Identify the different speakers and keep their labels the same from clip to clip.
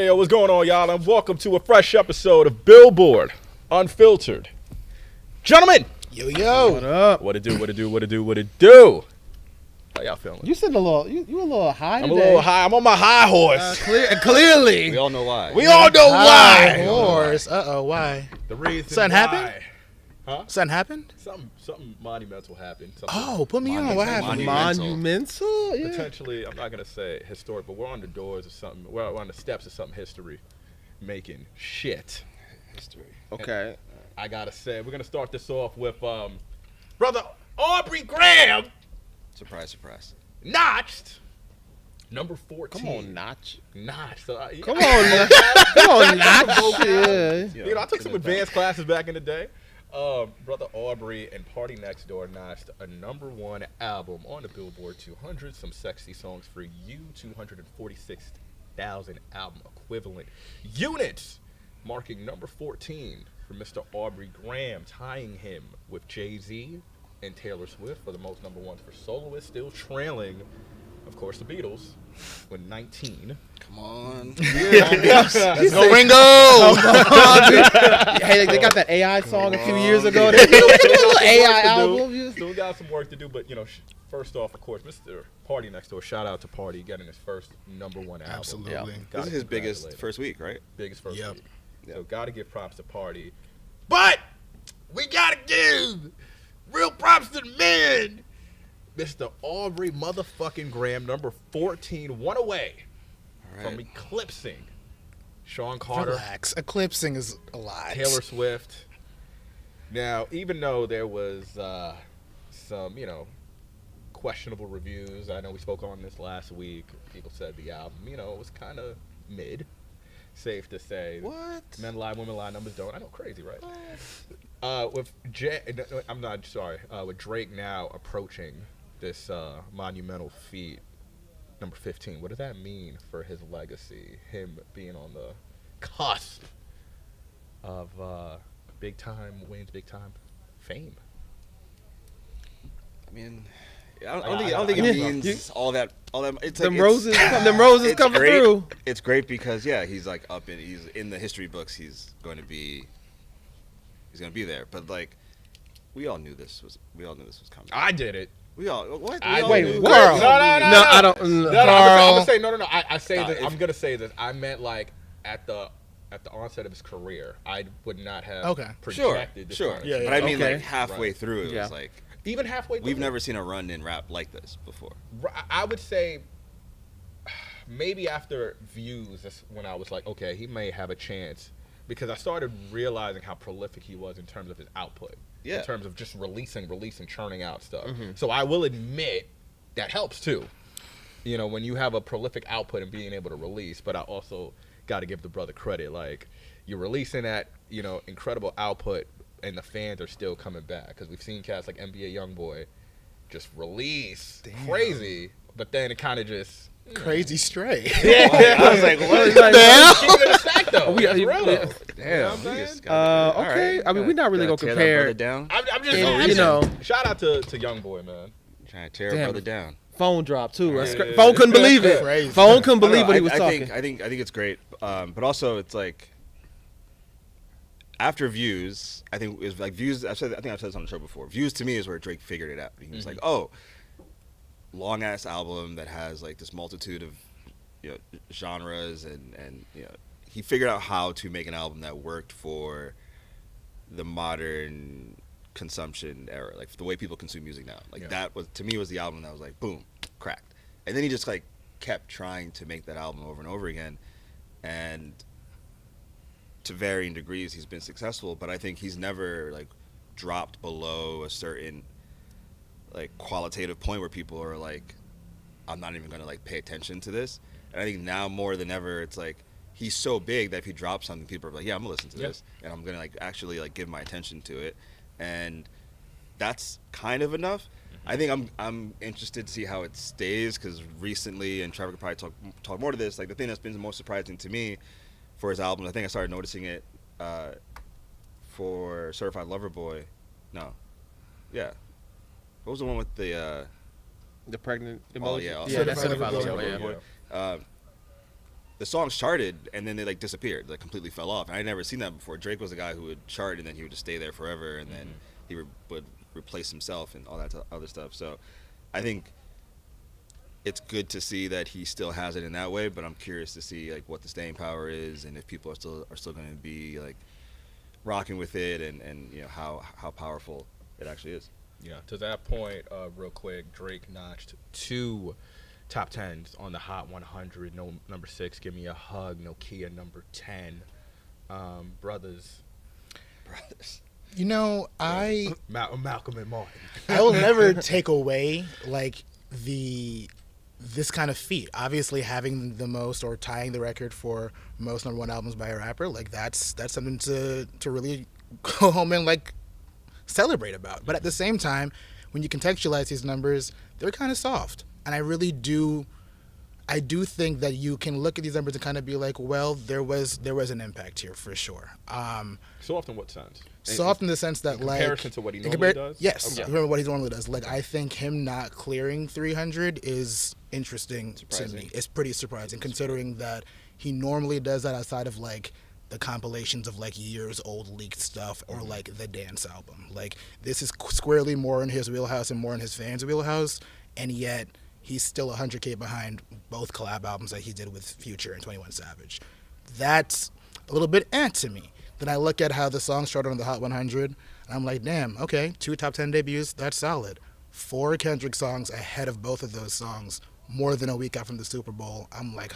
Speaker 1: Hey, what's going on, y'all? And welcome to a fresh episode of Billboard Unfiltered. Gentlemen!
Speaker 2: Yo.
Speaker 3: What up?
Speaker 1: What it do? How y'all feeling?
Speaker 3: You sitting a little, you a little high
Speaker 1: I'm
Speaker 3: today.
Speaker 1: a little high. I'm on my high horse.
Speaker 3: Clearly.
Speaker 2: We all know why.
Speaker 1: We all know why.
Speaker 2: Horse. Why?
Speaker 1: The reason
Speaker 2: Something
Speaker 1: why.
Speaker 2: happened?
Speaker 1: Huh?
Speaker 2: Something happened?
Speaker 1: Something monumental happened.
Speaker 2: Put me on. What happened?
Speaker 3: Monumental? Yeah.
Speaker 1: Potentially, I'm not going to say historic, but we're on the doors of something. We're on the steps of something history making shit.
Speaker 2: History.
Speaker 3: Okay.
Speaker 1: I got to say, we're going to start this off with Brother Aubrey Graham.
Speaker 2: Surprise, surprise.
Speaker 1: Notched. Number 14.
Speaker 3: Come on, Notch.
Speaker 1: Notched.
Speaker 3: Come on, Notch. Yeah.
Speaker 1: You know, I took some advanced classes back in the day. Brother Aubrey and Party Next Door notched a #1 album on the Billboard 200. Some sexy songs for you. 246,000 album equivalent units, marking number 14 for Mr. Aubrey Graham, tying him with Jay-Z and Taylor Swift for the most #1s for soloists, still trailing, of course, the Beatles with 19.
Speaker 2: Come on.
Speaker 1: Let's
Speaker 2: go, Ringo.
Speaker 3: Hey, they got that AI song a few years ago. They did a little AI album.
Speaker 1: Still got some work to do, but you know, first off, of course, Mr. Party Next Door. Shout out to Party getting his first #1 album.
Speaker 2: Absolutely.
Speaker 3: Yeah.
Speaker 2: This is his biggest first week, right?
Speaker 1: Biggest first
Speaker 2: Yep.
Speaker 1: week. So gotta give props to Party, but we gotta give real props to the man, Mr. Aubrey motherfucking Graham, number 14, one away from eclipsing Sean Carter.
Speaker 2: Relax. Eclipsing is a lot.
Speaker 1: Taylor Swift. Now, even though there was some, questionable reviews, I know we spoke on this last week. People said the album, was kind of mid. Safe to say.
Speaker 2: What?
Speaker 1: Men lie, women lie, numbers don't. I know, crazy, right? With Drake now approaching this monumental feat, number 15. What does that mean for his legacy? Him being on the cusp of big time wins, big time fame.
Speaker 2: I mean, I don't think it means all that. It's
Speaker 3: Them
Speaker 2: like,
Speaker 3: roses
Speaker 2: it's
Speaker 3: coming
Speaker 2: great.
Speaker 3: through.
Speaker 2: It's great because he's like he's in the history books. He's going to be there. But like, we all knew this was coming.
Speaker 1: I did it.
Speaker 2: We all what?
Speaker 3: Wait,
Speaker 2: knew.
Speaker 3: what?
Speaker 1: Carl.
Speaker 3: No, I don't.
Speaker 1: I'm
Speaker 3: Carl.
Speaker 1: gonna say no. I say this. I'm gonna say this. I meant like at the onset of his career, I would not have projected this
Speaker 2: Sure.
Speaker 1: kind of
Speaker 2: Yeah,
Speaker 1: shit.
Speaker 2: but I mean,
Speaker 3: Okay.
Speaker 2: like halfway through, it
Speaker 3: Yeah.
Speaker 2: was like
Speaker 1: Even halfway through,
Speaker 2: we've never seen a run in rap like this before.
Speaker 1: I would say maybe after Views, that's when I was like, okay, he may have a chance, because I started realizing how prolific he was in terms of his output.
Speaker 2: Yeah.
Speaker 1: In terms of just releasing, churning out stuff. Mm-hmm. So I will admit that helps too. When you have a prolific output and being able to release, but I also got to give the brother credit. Like, you're releasing that, incredible output, and the fans are still coming back, because we've seen cats like NBA YoungBoy just release crazy, but then it kind of just
Speaker 2: Crazy straight.
Speaker 1: Yeah.
Speaker 2: I was like, what is
Speaker 1: Keep
Speaker 2: that?
Speaker 1: it in the sack, though.
Speaker 3: We-
Speaker 1: It's real, though.
Speaker 2: Damn.
Speaker 3: Okay. I mean, we're not really gonna compare.
Speaker 2: Down.
Speaker 1: I'm just,
Speaker 3: And,
Speaker 1: shout out to YoungBoy, man.
Speaker 2: Trying to tear a
Speaker 3: Damn.
Speaker 2: brother down.
Speaker 3: Phone drop too.
Speaker 1: Yeah.
Speaker 3: Phone couldn't believe it.
Speaker 2: Crazy.
Speaker 3: Phone couldn't believe what he was
Speaker 2: I
Speaker 3: talking.
Speaker 2: think it's great, but also it's like after Views, I think it was like Views. I think I've said this on the show before. Views to me is where Drake figured it out. He was like, oh, long ass album that has like this multitude of genres and he figured out how to make an album that worked for the modern consumption era, like the way people consume music now. Like that was, to me, was the album that was like boom, cracked. And then he just like kept trying to make that album over and over again, and to varying degrees he's been successful, but I think he's never like dropped below a certain like qualitative point where people are like, I'm not even gonna like pay attention to this. And I think now more than ever, it's like he's so big that if he drops something, people are like, yeah, I'm gonna listen to this, and I'm gonna like actually like give my attention to it, and that's kind of enough. I think I'm interested to see how it stays, because recently, and Trevor could probably talk more to this, like the thing that's been the most surprising to me for his album, I think I started noticing it for Certified Lover Boy. No. Yeah. What was the one with the
Speaker 3: pregnant emoji?
Speaker 2: Oh, yeah.
Speaker 3: Yeah, that's
Speaker 2: Certified
Speaker 3: Certified
Speaker 2: Lover
Speaker 3: Lover
Speaker 2: Boy.
Speaker 3: Boy, yeah.
Speaker 2: the songs charted and then they like disappeared, like completely fell off. And I'd never seen that before. Drake was a guy who would chart and then he would just stay there forever, and then he would replace himself and all that other stuff. So I think it's good to see that he still has it in that way, but I'm curious to see like what the staying power is and if people are still going to be like rocking with it, and you know how powerful it actually is.
Speaker 1: Yeah, to that point, real quick, Drake notched 2 top 10s on the Hot 100. No number 6, Give Me a Hug. No Kia, number 10. Brothers.
Speaker 3: You know,
Speaker 1: Malcolm and Martin.
Speaker 3: I will never take away like this kind of feat. Obviously, having the most or tying the record for most number 1 albums by a rapper, like that's something to really go home and like celebrate about. But at the same time, when you contextualize these numbers, they're kind of soft. And I do think that you can look at these numbers and kind of be like, well, there was an impact here for sure.
Speaker 1: Soft in what sense?
Speaker 3: Soft in the sense that,
Speaker 1: in
Speaker 3: like,
Speaker 1: comparison to what he normally does?
Speaker 3: Yes,
Speaker 1: Okay.
Speaker 3: remember what he normally does. Like, I think him not clearing 300 is interesting to me. It's pretty surprising, considering that he normally does that outside of like the compilations of like years old leaked stuff or like the dance album. Like, this is squarely more in his wheelhouse and more in his fans' wheelhouse, and yet he's still 100K behind both collab albums that he did with Future and 21 Savage. That's a little bit to me. Then I look at how the songs charted on the Hot 100, and I'm like, damn, okay, 2 top 10 debuts, that's solid. 4 Kendrick songs ahead of both of those songs, more than a week out from the Super Bowl. I'm like,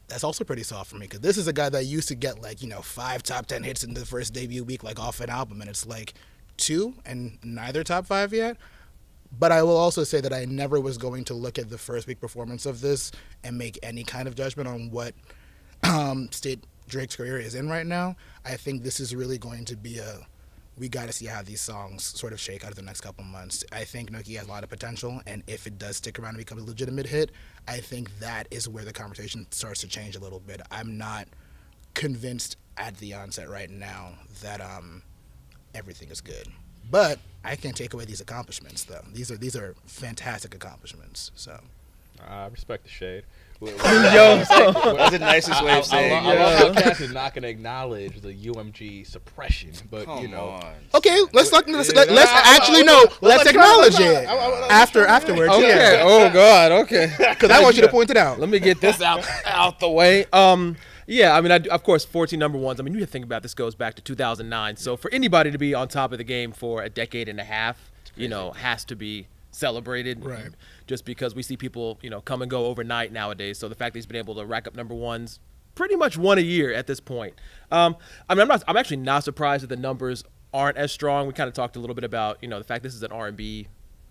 Speaker 3: that's also pretty soft for me, because this is a guy that used to get like, 5 top 10 hits in the first debut week, like off an album, and it's like 2 and neither top 5 yet. But I will also say that I never was going to look at the first week performance of this and make any kind of judgment on what state Drake's career is in right now. I think this is really going to be we got to see how these songs sort of shake out of the next couple months. I think Nookie has a lot of potential, and if it does stick around and become a legitimate hit, I think that is where the conversation starts to change a little bit. I'm not convinced at the onset right now that everything is good. But I can't take away these accomplishments, though. These are fantastic accomplishments. So
Speaker 1: I respect the shade.
Speaker 2: That's the nicest way of saying
Speaker 1: I love how Cass is not going to acknowledge the UMG suppression, but
Speaker 2: Come on.
Speaker 3: okay, let's acknowledge it afterwards.
Speaker 4: Okay.
Speaker 3: Yeah.
Speaker 4: Oh God. Okay.
Speaker 3: Because I want you to point it out.
Speaker 4: Let me get this out the way. Yeah, I mean, of course, 14 number ones. I mean, you have to think about this goes back to 2009. So for anybody to be on top of the game for a decade and a half, has to be celebrated.
Speaker 3: Right.
Speaker 4: Just because we see people, come and go overnight nowadays. So the fact that he's been able to rack up number ones pretty much one a year at this point. I mean, I'm actually not surprised that the numbers aren't as strong. We kind of talked a little bit about, the fact this is an R&B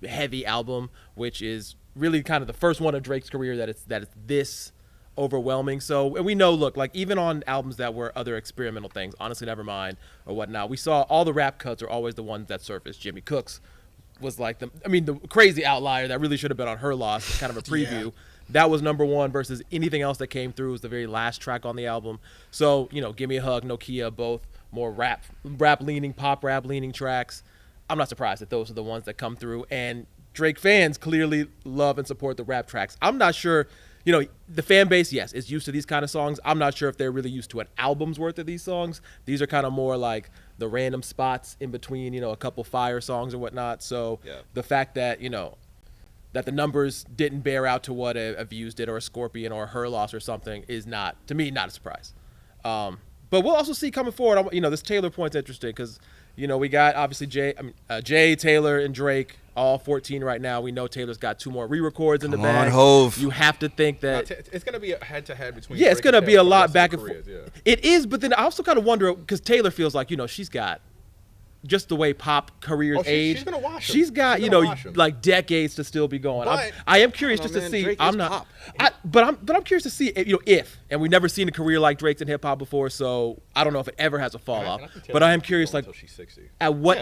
Speaker 4: heavy album, which is really kind of the first one of Drake's career that it's this overwhelming. So, and we know, look, like even on albums that were other experimental things, Honestly Nevermind or whatnot, we saw all the rap cuts are always the ones that surfaced. Jimmy Cooks was like the crazy outlier that really should have been on Her Loss, kind of a preview. Yeah. That was number 1 versus anything else that came through was the very last track on the album. So, Give Me a Hug, Nokia, both more rap leaning, pop rap leaning tracks. I'm not surprised that those are the ones that come through, and Drake fans clearly love and support the rap tracks. I'm not sure, the fan base, yes, is used to these kind of songs. I'm not sure if they're really used to an album's worth of these songs. These are kind of more like the random spots in between, a couple fire songs or whatnot. So the fact that, that the numbers didn't bear out to what a Views did or a Scorpion or a Her Loss or something is not, to me, not a surprise. But we'll also see coming forward, this Taylor point's interesting because, we got obviously Jay, Taylor, and Drake, all 14 right now. We know Taylor's got 2 more re-records in the bag.
Speaker 2: Hove.
Speaker 4: You have to think that
Speaker 1: it's going to be a head-to-head between.
Speaker 4: Yeah, it's going to be a lot back and forth.
Speaker 1: Yeah.
Speaker 4: It is, but then I also kind of wonder because Taylor feels like she's got just the way pop careers age.
Speaker 1: She's gonna watch him.
Speaker 4: She's got like decades to still be going. I am curious just to see. I'm not. But I'm curious to see if and we've never seen a career like Drake's in hip hop before, so I don't know if it ever has a fall off. But I am curious like
Speaker 1: she's 60.
Speaker 4: At what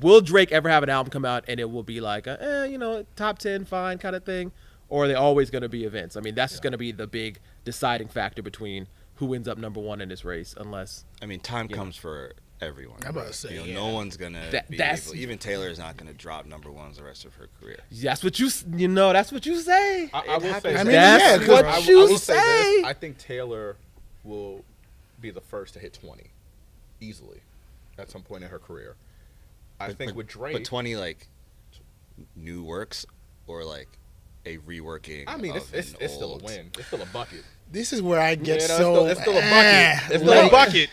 Speaker 4: will Drake ever have an album come out and it will be like a top 10 fine kind of thing, or are they always going to be events? I mean, that's going to be the big deciding factor between who ends up number 1 in this race, unless
Speaker 2: time comes for everyone.
Speaker 3: I'm about to say,
Speaker 2: you know,
Speaker 3: yeah.
Speaker 2: no one's gonna be
Speaker 4: that's-
Speaker 2: able, even Taylor is not gonna drop number ones the rest of her career.
Speaker 4: That's what that's what you say.
Speaker 1: I will say
Speaker 3: I
Speaker 1: this.
Speaker 3: mean,
Speaker 4: That's
Speaker 3: yeah, 'cause
Speaker 4: what
Speaker 1: I
Speaker 4: you
Speaker 1: will say
Speaker 4: say.
Speaker 1: this. I think Taylor will be the first to hit 20 easily at some point in her career. I think with Drake,
Speaker 2: But 20 like new works or like a reworking.
Speaker 1: I mean,
Speaker 2: of
Speaker 1: it's
Speaker 2: an
Speaker 1: still a
Speaker 2: old-
Speaker 1: win. It's still a bucket.
Speaker 3: This is where I get
Speaker 1: You know,
Speaker 3: so.
Speaker 1: it's still a bucket. It's still a
Speaker 3: like,
Speaker 1: bucket.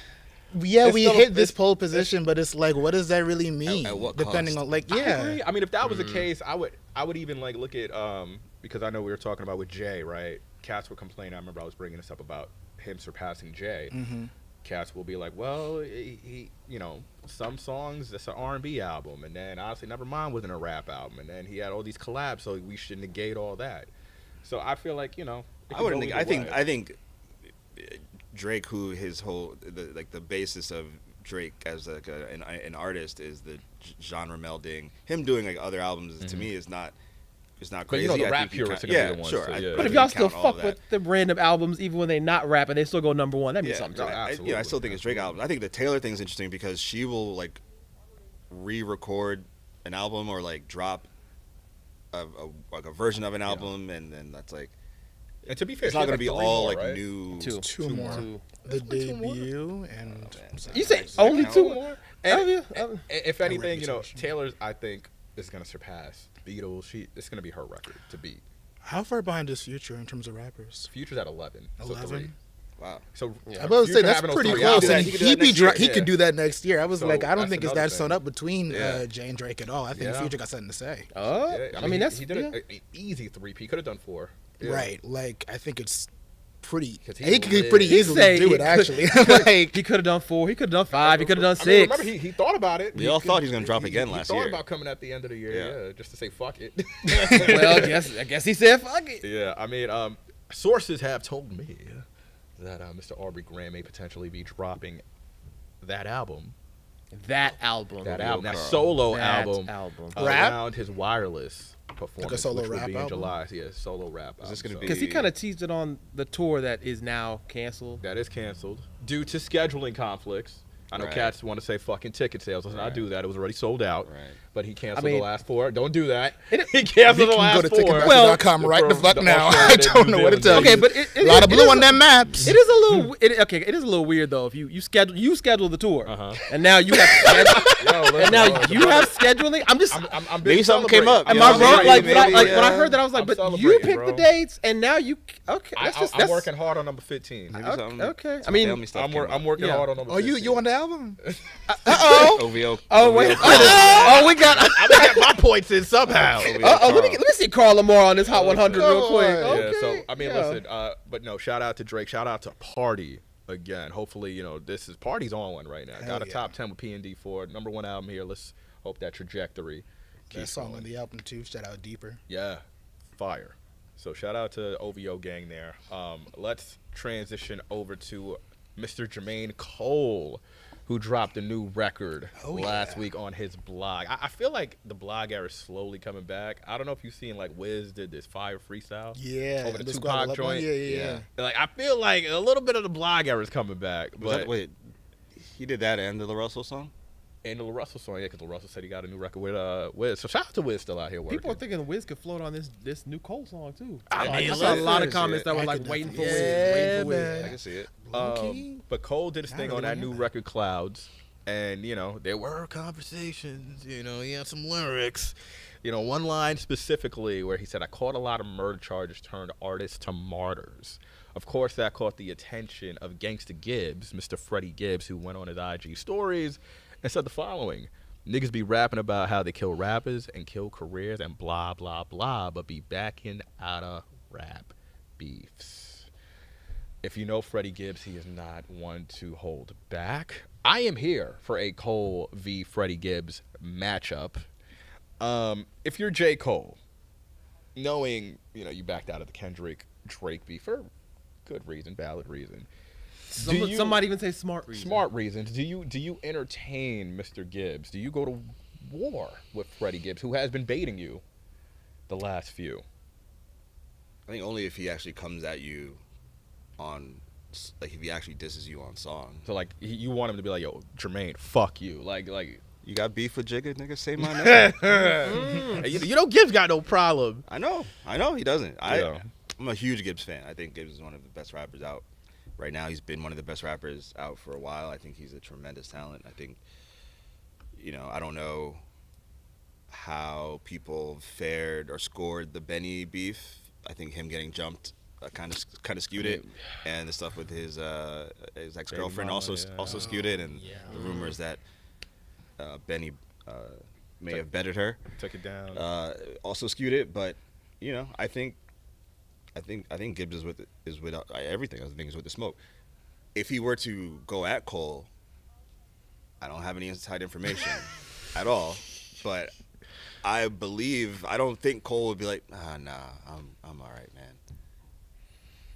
Speaker 3: Yeah,
Speaker 1: It's
Speaker 3: we
Speaker 1: still a-
Speaker 3: hit this
Speaker 1: it's-
Speaker 3: pole position, but it's like, what does that really mean?
Speaker 2: at what
Speaker 3: Depending
Speaker 2: cost?
Speaker 3: on, like,
Speaker 1: I
Speaker 3: yeah.
Speaker 1: agree. I mean, if that was the case, I would even like look at because I know we were talking about with Jay, right? Cats were complaining. I remember I was bringing this up about him surpassing Jay. Cats will be like, well, he you know, some songs it's an R&B album, and then honestly, Nevermind wasn't a rap album, and then he had all these collabs, so we should negate all that. So I feel like, you know,
Speaker 2: I wouldn't. I think Drake, who his whole the basis of Drake as like an artist is the genre melding. Him doing like other albums to me is not. It's not
Speaker 1: But
Speaker 2: crazy.
Speaker 1: you know, the
Speaker 2: I
Speaker 1: rap
Speaker 2: think you
Speaker 1: purists
Speaker 2: count-
Speaker 1: are gonna
Speaker 2: yeah,
Speaker 1: be the ones
Speaker 2: sure.
Speaker 1: to-
Speaker 2: I-
Speaker 1: yeah.
Speaker 2: I
Speaker 4: But if
Speaker 2: think
Speaker 4: y'all
Speaker 2: you
Speaker 4: still
Speaker 2: count all
Speaker 4: fuck
Speaker 2: that.
Speaker 4: with the random albums, even when they not rapping, they still go number one. That'd be
Speaker 2: Yeah,
Speaker 4: something.
Speaker 2: no,
Speaker 4: to that.
Speaker 1: absolutely.
Speaker 2: I still think it's Drake album. I think the Taylor thing is interesting because she will like re-record an album or like drop like a version of an album, and then that's like
Speaker 1: And to be fair,
Speaker 2: it's
Speaker 1: she
Speaker 2: not
Speaker 1: has,
Speaker 2: gonna be
Speaker 1: three
Speaker 2: all
Speaker 1: more,
Speaker 2: like
Speaker 1: right?
Speaker 2: new.
Speaker 3: Two more.
Speaker 4: Two.
Speaker 3: The
Speaker 1: That's like two more.
Speaker 3: debut and.
Speaker 4: You say
Speaker 2: Does that
Speaker 4: only
Speaker 2: count?
Speaker 4: two?
Speaker 1: more.
Speaker 4: Oh,
Speaker 1: And,
Speaker 4: yeah.
Speaker 1: if anything, you know,
Speaker 3: reputation.
Speaker 1: Taylor's I think is gonna surpass Beatles. It's gonna be her record to beat.
Speaker 3: How far behind is Future in terms of rappers?
Speaker 1: Future's at 11. So
Speaker 3: 11?
Speaker 1: 3.
Speaker 2: Wow.
Speaker 1: So
Speaker 4: Yeah.
Speaker 3: I'm about to say
Speaker 1: Future
Speaker 3: that's
Speaker 1: having those
Speaker 3: pretty
Speaker 1: 3
Speaker 3: close.
Speaker 1: albums.
Speaker 3: And
Speaker 2: He could do that next
Speaker 3: he
Speaker 2: year,
Speaker 3: could do that next year. I was
Speaker 1: So
Speaker 3: like, I don't
Speaker 1: that's
Speaker 3: think it's
Speaker 1: another
Speaker 3: that sewn
Speaker 1: thing.
Speaker 3: up between
Speaker 2: Yeah.
Speaker 3: Jay and Drake at all. I think
Speaker 1: Yeah.
Speaker 3: Future got something to say.
Speaker 4: Oh,
Speaker 1: Yeah,
Speaker 4: I mean that's
Speaker 1: he did
Speaker 4: yeah.
Speaker 1: an easy 3P. He could have done 4. Yeah.
Speaker 3: Right. Like, I think it's pretty.
Speaker 1: 'Cause
Speaker 3: He could
Speaker 1: lit.
Speaker 3: pretty
Speaker 4: He'd
Speaker 3: easily
Speaker 4: say
Speaker 3: do
Speaker 4: he
Speaker 3: it, actually. like,
Speaker 4: He could have done 4. He could have done 5. He could have done
Speaker 1: I
Speaker 4: 6.
Speaker 1: mean, remember, he thought about it.
Speaker 2: We all thought he was gonna drop again last
Speaker 1: He thought
Speaker 2: year.
Speaker 1: about coming at the end of the year,
Speaker 2: Yeah.
Speaker 1: yeah, just to say fuck it.
Speaker 4: Well, I guess he said fuck it.
Speaker 1: Yeah, I mean, sources have told me that Mr. Aubrey Graham may potentially be dropping that album,
Speaker 4: That album.
Speaker 1: that solo
Speaker 4: That
Speaker 1: album,
Speaker 4: album.
Speaker 3: Rap?
Speaker 1: around his wireless performance,
Speaker 3: solo
Speaker 1: which will
Speaker 3: rap
Speaker 1: be in
Speaker 3: album?
Speaker 1: July. Yeah, solo rap.
Speaker 2: Is this gonna
Speaker 1: album,
Speaker 2: be-
Speaker 4: Because he kind of teased it on the tour that is now canceled.
Speaker 1: that is canceled due to scheduling conflicts. I know
Speaker 2: Right.
Speaker 1: cats want to say fucking ticket sales. Let's not
Speaker 2: Right.
Speaker 1: do that. It was already sold out.
Speaker 2: Right.
Speaker 1: But he canceled
Speaker 4: I mean-
Speaker 1: the last 4. Don't do that.
Speaker 4: It-
Speaker 1: He canceled
Speaker 3: we
Speaker 1: the
Speaker 3: can go
Speaker 1: last
Speaker 3: to
Speaker 1: 4.
Speaker 3: Ticketmaster.com right the
Speaker 1: For
Speaker 3: fuck
Speaker 1: the
Speaker 3: now. I
Speaker 1: Australian
Speaker 3: don't
Speaker 1: New
Speaker 3: know what to
Speaker 1: Zealand
Speaker 3: tell
Speaker 1: days.
Speaker 3: you.
Speaker 4: Okay, but
Speaker 3: a lot of blue on them maps.
Speaker 4: It is a little. It is a little weird though. If you schedule the tour,
Speaker 1: Uh-huh.
Speaker 4: and now you have
Speaker 1: Yo, listen,
Speaker 4: and now
Speaker 1: yo,
Speaker 4: you have scheduling. I'm just.
Speaker 1: I'm
Speaker 2: Maybe something came up.
Speaker 4: Am
Speaker 2: Yeah,
Speaker 4: I
Speaker 2: I'm
Speaker 4: wrong?
Speaker 2: celebrating,
Speaker 4: Like,
Speaker 2: maybe,
Speaker 4: when I
Speaker 2: yeah.
Speaker 4: heard that, I was like,
Speaker 1: I'm
Speaker 4: but you
Speaker 1: celebrating,
Speaker 4: picked
Speaker 1: bro.
Speaker 4: the dates, and now you. Okay, that's just.
Speaker 1: I'm
Speaker 4: That's,
Speaker 1: working hard on number 15.
Speaker 2: Maybe
Speaker 4: Okay,
Speaker 2: something-
Speaker 4: okay. I
Speaker 2: some
Speaker 4: mean,
Speaker 2: family stuff
Speaker 1: I'm
Speaker 2: came up.
Speaker 1: working
Speaker 4: Yeah.
Speaker 1: hard on number
Speaker 3: Oh,
Speaker 1: 15.
Speaker 3: you on the album?
Speaker 2: OVO.
Speaker 4: oh wait.
Speaker 2: OVO.
Speaker 4: Oh, we got.
Speaker 1: I'm gonna get my points in somehow.
Speaker 4: Let me see Carl Lamarre on this Hot 100 real quick.
Speaker 3: Yeah,
Speaker 4: Okay.
Speaker 1: Yeah, so I mean,
Speaker 4: yeah.
Speaker 1: listen, but no, shout out to Drake, shout out to Party again. Hopefully, you know, Party's on one right now.
Speaker 3: Hell
Speaker 1: Got a
Speaker 3: yeah.
Speaker 1: top 10 with P&D for number 1 album here. Let's hope that trajectory
Speaker 3: That
Speaker 1: keeps
Speaker 3: song
Speaker 1: going.
Speaker 3: on the album, too. Shout out Deeper.
Speaker 1: Yeah, fire. So shout out to OVO gang there. Let's transition over to Mr. Jermaine Cole, who dropped a new record last
Speaker 3: yeah.
Speaker 1: week on his blog. I feel like the blog era is slowly coming back. I don't know if you've seen like Wiz did this fire freestyle.
Speaker 3: Yeah.
Speaker 1: Over the
Speaker 3: Squad
Speaker 1: Tupac
Speaker 3: Love one?
Speaker 1: joint.
Speaker 3: Yeah.
Speaker 1: Like I feel like a little bit of the blog era is coming back.
Speaker 2: Was
Speaker 1: But
Speaker 2: that, wait, he did that and the Russell song?
Speaker 1: and the Russell song, yeah, because Russell said he got a new record with Wiz. So shout out to Wiz still out here working.
Speaker 4: People are thinking Wiz could float on this new Cole song too.
Speaker 1: I mean,
Speaker 4: I saw a lot of
Speaker 1: listen,
Speaker 4: comments that
Speaker 3: I
Speaker 4: were like
Speaker 3: could
Speaker 4: waiting for
Speaker 3: definitely-
Speaker 4: Wiz,
Speaker 3: Yeah,
Speaker 4: waiting for Wiz.
Speaker 3: man.
Speaker 2: I can see it.
Speaker 3: Low-key?
Speaker 1: But Cole did his
Speaker 3: I
Speaker 1: thing
Speaker 3: really
Speaker 1: on that
Speaker 3: wanna
Speaker 1: new
Speaker 3: hear that.
Speaker 1: record, Clouds, and you know there were conversations. You know, he had some lyrics. You know, one line specifically where he said, "I caught a lot of murder charges turned artists to martyrs." Of course, that caught the attention of Gangsta Gibbs, Mr. Freddy Gibbs, who went on his IG stories and said the following. Niggas be rapping about how they kill rappers and kill careers and blah, blah, blah, but be backing out of rap beefs. If you know Freddie Gibbs, he is not one to hold back. I am here for a Cole v. Freddie Gibbs matchup. If you're J. Cole, knowing, you know, you backed out of the Kendrick Drake beef for good reason, valid reason.
Speaker 4: Some might even say smart reason.
Speaker 1: Smart reasons. Do you entertain Mr. Gibbs? Do you go to war with Freddie Gibbs, who has been baiting you the last few?
Speaker 2: I think only if he actually comes at you on like if he actually disses you on song.
Speaker 1: So like you want him to be like, yo, Jermaine, fuck you. Like
Speaker 2: you got beef with Jigga, nigga? Say my name.
Speaker 1: You know Gibbs got no problem.
Speaker 2: I know he doesn't.
Speaker 1: Yeah.
Speaker 2: I'm a huge Gibbs fan. I think Gibbs is one of the best rappers out right now. He's been one of the best rappers out for a while. I think he's a tremendous talent. I think, I don't know how people fared or scored the Benny beef. I think him getting jumped kind of skewed it, and the stuff with his ex-girlfriend also skewed it, and the rumors that Benny may have betted her,
Speaker 1: took it down,
Speaker 2: also skewed it. But I think Gibbs is with everything. I think is with the smoke. If he were to go at Cole, I don't have any inside information at all, but I don't think Cole would be like, nah, I'm all right, man.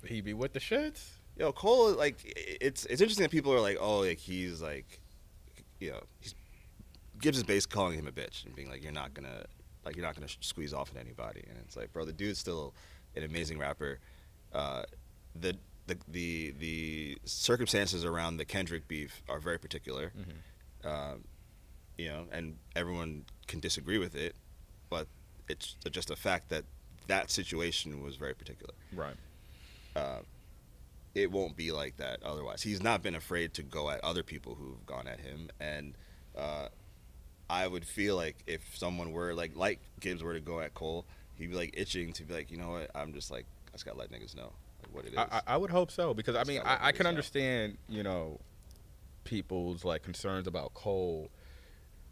Speaker 1: He be with the shits.
Speaker 2: Yo, Cole, like, it's interesting that people are like, oh, like he's like, Gibbs is basically calling him a bitch and being like, you're not gonna squeeze off at anybody, and it's like, bro, the dude's still an amazing rapper. The circumstances around the Kendrick beef are very particular. And everyone can disagree with it, but it's just a fact that situation was very particular.
Speaker 1: Right.
Speaker 2: It won't be like that otherwise. He's not been afraid to go at other people who've gone at him, and I would feel like if someone were like Gibbs were to go at Cole, he'd be like itching to be like, you know what, I just gotta let niggas know what it is.
Speaker 1: I would hope so, because I mean I can understand people's like concerns about Cole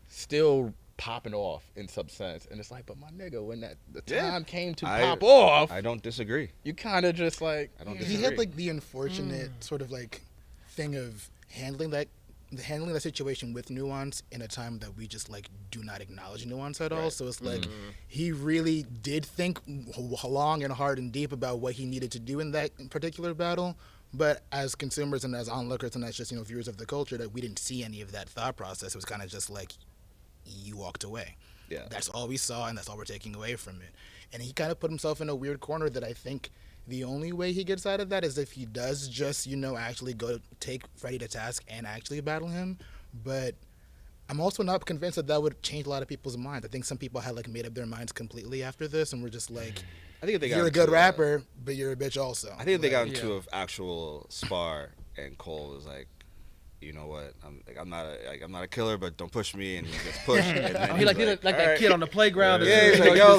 Speaker 1: still popping off in some sense, and it's like, but my nigga, when the time came to pop off,
Speaker 2: I don't disagree.
Speaker 1: You kind of just like,
Speaker 2: I don't disagree.
Speaker 3: He had like the unfortunate sort of like thing of handling that situation with nuance in a time that we just like do not acknowledge nuance at all. So it's like he really did think long and hard and deep about what he needed to do in that particular battle. But as consumers and as onlookers and as just viewers of the culture, that we didn't see any of that thought process. It was kind of just like you walked away.
Speaker 2: Yeah,
Speaker 3: that's all we saw, and that's all we're taking away from it. And he kind of put himself in a weird corner that I think the only way he gets out of that is if he does just, actually go take Freddy to task and actually battle him. But I'm also not convinced that would change a lot of people's minds. I think some people had made up their minds completely after this, and we're just like,
Speaker 2: I think if they got
Speaker 3: you're a good rapper, but you're a bitch also.
Speaker 2: I think if they got into an actual spar and Cole was like, you know what? I'm not a killer, but don't push me, and he gets pushed. And then
Speaker 4: he like that kid on the playground.
Speaker 2: Yeah, he's like, yo,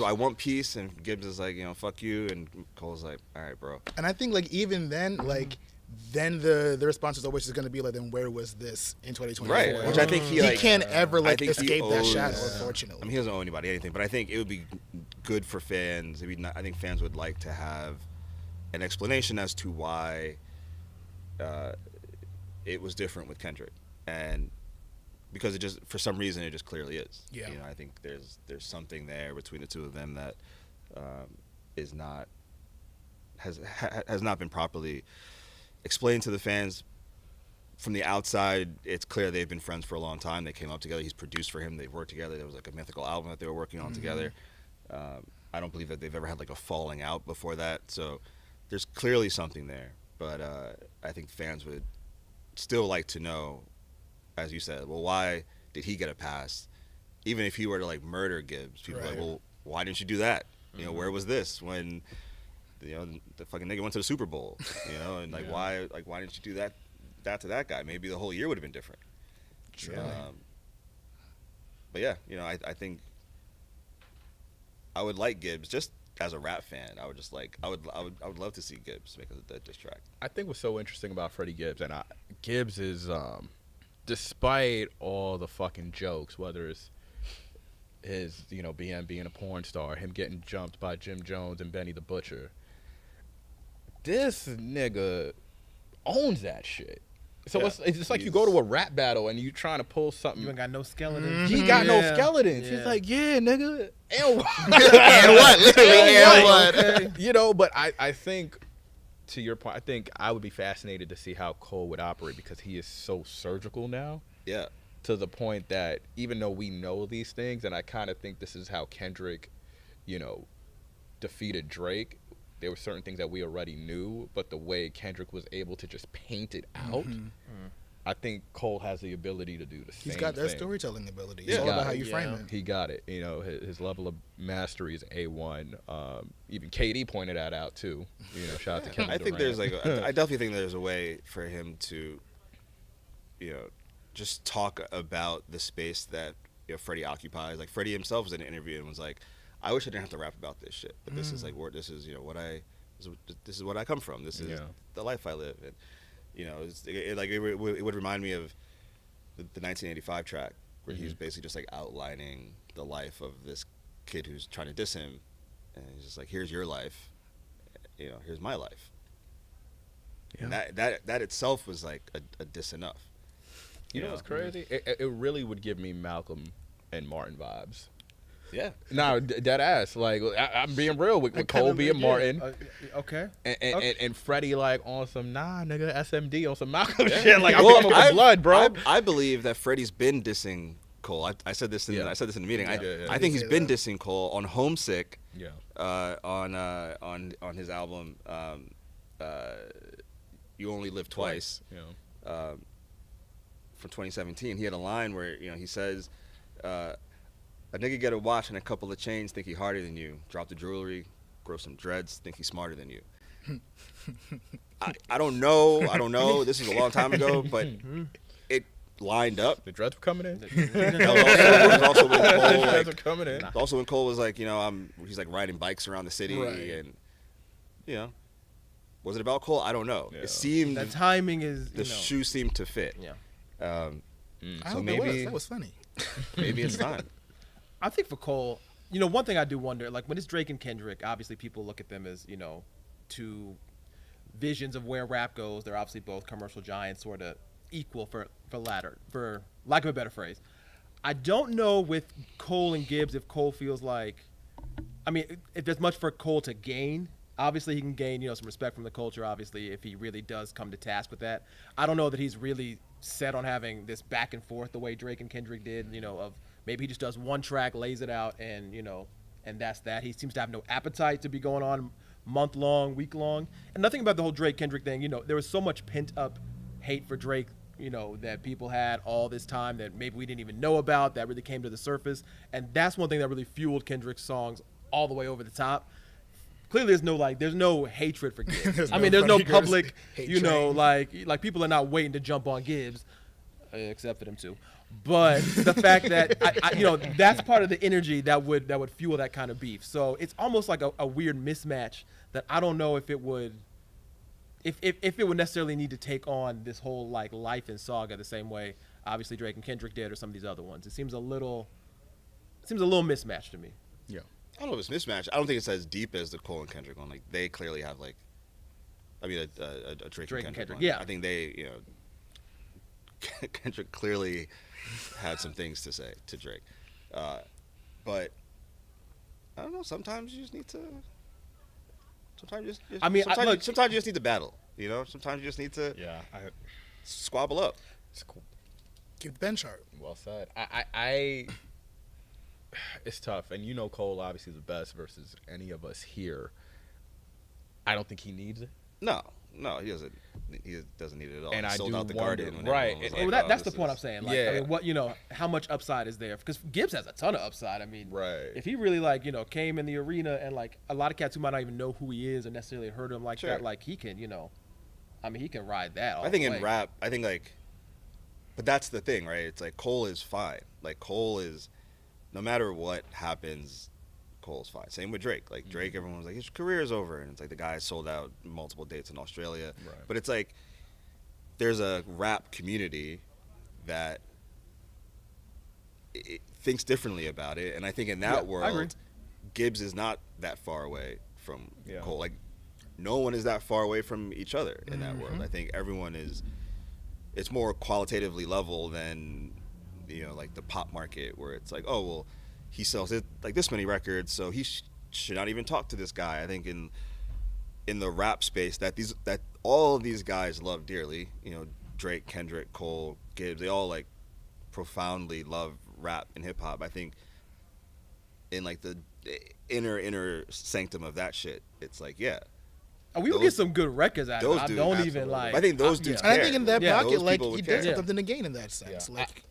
Speaker 2: I want peace, and Gibbs is like, fuck you, and Cole's like, all right, bro.
Speaker 3: And I think even then, then the response is always just going to be like, then where was this in 2024?
Speaker 2: Right, which I think he
Speaker 3: can't ever escape that shadow, unfortunately.
Speaker 2: I mean, he doesn't owe anybody anything, but I think it would be good for fans. I think fans would like to have an explanation as to why it was different with Kendrick, and because it just, for some reason, it just clearly is.
Speaker 3: Yeah.
Speaker 2: I think there's something there between the two of them that has not been properly explained to the fans. From the outside, it's clear they've been friends for a long time. They came up together. He's produced for him. They've worked together. There was a mythical album that they were working on together. I don't believe that they've ever had a falling out before that. So there's clearly something there. But I think fans would still like to know, as you said, well, why did he get a pass? Even if he were to murder Gibbs, people are like, well, why didn't you do that? Where was this when the fucking nigga went to the Super Bowl? And why didn't you do that to that guy? Maybe the whole year would have been different.
Speaker 3: True.
Speaker 2: But yeah, I think I would like Gibbs just as a rap fan. I would love to see Gibbs make a diss track.
Speaker 1: I think what's so interesting about Freddie Gibbs, and Gibbs is, despite all the fucking jokes, whether it's his, being a porn star, him getting jumped by Jim Jones and Benny the Butcher, this nigga owns that shit. So it's just like you go to a rap battle and you trying to pull something.
Speaker 4: You ain't got no skeletons.
Speaker 1: He got no skeletons. He's like, yeah, nigga. And what?
Speaker 3: And what? Literally, and what?
Speaker 1: Okay. But I think, to your point, I think I would be fascinated to see how Cole would operate, because he is so surgical now.
Speaker 2: Yeah.
Speaker 1: To the point that even though we know these things, and I kind of think this is how Kendrick, defeated Drake, there were certain things that we already knew, but the way Kendrick was able to just paint it out, I think Cole has the ability to do the same.
Speaker 3: He's got that
Speaker 1: thing.
Speaker 3: storytelling ability.
Speaker 1: Yeah.
Speaker 3: It's all
Speaker 1: Got
Speaker 3: about how
Speaker 1: it.
Speaker 3: you frame it.
Speaker 1: He got it. You know, his level of mastery is A1. Even KD pointed that out too. You know, shout out to Kevin
Speaker 2: I think
Speaker 1: Durant.
Speaker 2: there's I definitely think there's a way for him to, you know, just talk about the space that, you know, Freddie occupies. Like Freddie himself was in an interview and was like, I wish I didn't have to rap about this shit, but this is like where this is, you know, this is what I come from. This is the life I live, and you know, it would remind me of the 1985 track where he's basically just like outlining the life of this kid who's trying to diss him, and he's just like, here's your life, you know, here's my life. And that itself was like a diss enough.
Speaker 1: You know what's crazy? It really would give me Malcolm and Martin vibes.
Speaker 2: Yeah.
Speaker 1: No, dead ass. Like I'm being real with Cole being Martin.
Speaker 4: Okay.
Speaker 1: And Freddie like on some nigga SMD on some Malcolm shit. Like I'm with blood, bro.
Speaker 2: I believe that Freddie's been dissing Cole. I said this in the meeting. I think he's been dissing Cole on Homesick.
Speaker 1: Yeah.
Speaker 2: On his album You Only Live Twice.
Speaker 1: Yeah.
Speaker 2: From 2017, he had a line where, you know, he says, a nigga get a watch and a couple of chains, think he harder than you. Drop the jewelry, grow some dreads, think he's smarter than you. I don't know. This is a long time ago, but it lined up.
Speaker 1: The dreads were coming in.
Speaker 2: Also when Cole,
Speaker 1: The dreads were coming in.
Speaker 2: Also when Cole was like, you know, he's like riding bikes around the city, and you know, was it about Cole? I don't know.
Speaker 1: Yeah.
Speaker 2: It seemed
Speaker 4: The timing is
Speaker 2: the shoe seemed to fit.
Speaker 4: Yeah.
Speaker 3: I
Speaker 2: So
Speaker 3: hope
Speaker 2: maybe
Speaker 3: that was funny.
Speaker 2: maybe it's time.
Speaker 4: I think for Cole, you know, one thing I do wonder, like when it's Drake and Kendrick, obviously people look at them as, you know, two visions of where rap goes. They're obviously both commercial giants, sort of equal for lack of a better phrase. I don't know with Cole and Gibbs if Cole feels like, I mean, if there's much for Cole to gain. Obviously, he can gain, you know, some respect from the culture, obviously, if he really does come to task with that. I don't know that he's really set on having this back and forth the way Drake and Kendrick did, you know, of maybe he just does one track, lays it out, and, you know, and that's that. He seems to have no appetite to be going on month-long, week-long. And nothing about the whole Drake-Kendrick thing, you know, there was so much pent-up hate for Drake, you know, that people had all this time that maybe we didn't even know about, that really came to the surface. And that's one thing that really fueled Kendrick's songs all the way over the top. Clearly, there's no hatred for Gibbs. I mean, there's no public, you know, like people are not waiting to jump on Gibbs, except for them too. But the fact that you know, that's part of the energy that would fuel that kind of beef. So it's almost like a weird mismatch that I don't know if it would, if it would necessarily need to take on this whole like life and saga the same way obviously Drake and Kendrick did or some of these other ones. It seems a little mismatched to me.
Speaker 1: Yeah.
Speaker 2: I don't know if it's mismatched. I don't think it's as deep as the Cole and Kendrick one. Like they clearly have like, I mean, a Drake and Kendrick one.
Speaker 4: Yeah.
Speaker 2: I think they, you know, Kendrick clearly had some things to say to Drake, but I don't know. Sometimes you just need to. Sometimes you just need to battle. You know, sometimes you just need to squabble up.
Speaker 3: Keep the bench sharp.
Speaker 1: Well said. I it's tough, and you know Cole obviously is the best versus any of us here. I don't think he needs it.
Speaker 2: No, he doesn't. He doesn't need it at all.
Speaker 1: And
Speaker 2: he
Speaker 1: I
Speaker 2: sold
Speaker 1: do
Speaker 2: out the
Speaker 1: wonder,
Speaker 2: Garden.
Speaker 1: right?
Speaker 4: That's the point I'm saying. Like, I mean, what, you know, how much upside is there? Because Gibbs has a ton of upside. I mean,
Speaker 1: right.
Speaker 4: If he really like, you know, came in the arena and like a lot of cats who might not even know who he is or necessarily heard him like that, like he can, you know, I mean, he can ride that.
Speaker 2: I think in rap, I think like, but that's the thing, right? It's like Cole is fine. Like Cole is, no matter what happens, Cole's fine. Same with Drake. Like Drake, everyone was like, his career is over, and it's like the guy sold out multiple dates in Australia.
Speaker 1: Right.
Speaker 2: But it's like there's a rap community that thinks differently about it, and I think in that world, Gibbs is not that far away from Cole. Like no one is that far away from each other in that world. I think everyone is. It's more qualitatively level than, you know, like the pop market where it's like, oh well, he sells it like this many records, so he should not even talk to this guy. I think in the rap space that all of these guys love dearly, you know, Drake, Kendrick, Cole, Gibbs, they all like profoundly love rap and hip hop. I think in like the inner sanctum of that shit, it's like, yeah.
Speaker 4: We will get some good records out of it. I
Speaker 2: dudes,
Speaker 4: don't
Speaker 2: absolutely.
Speaker 4: even like.
Speaker 2: I think those dudes
Speaker 3: And I
Speaker 2: care.
Speaker 3: think in that
Speaker 4: Yeah.
Speaker 3: pocket,
Speaker 2: Those
Speaker 3: like
Speaker 2: people
Speaker 3: he
Speaker 2: would
Speaker 3: does
Speaker 2: care.
Speaker 3: have something to gain in that sense.
Speaker 1: Yeah.
Speaker 3: Like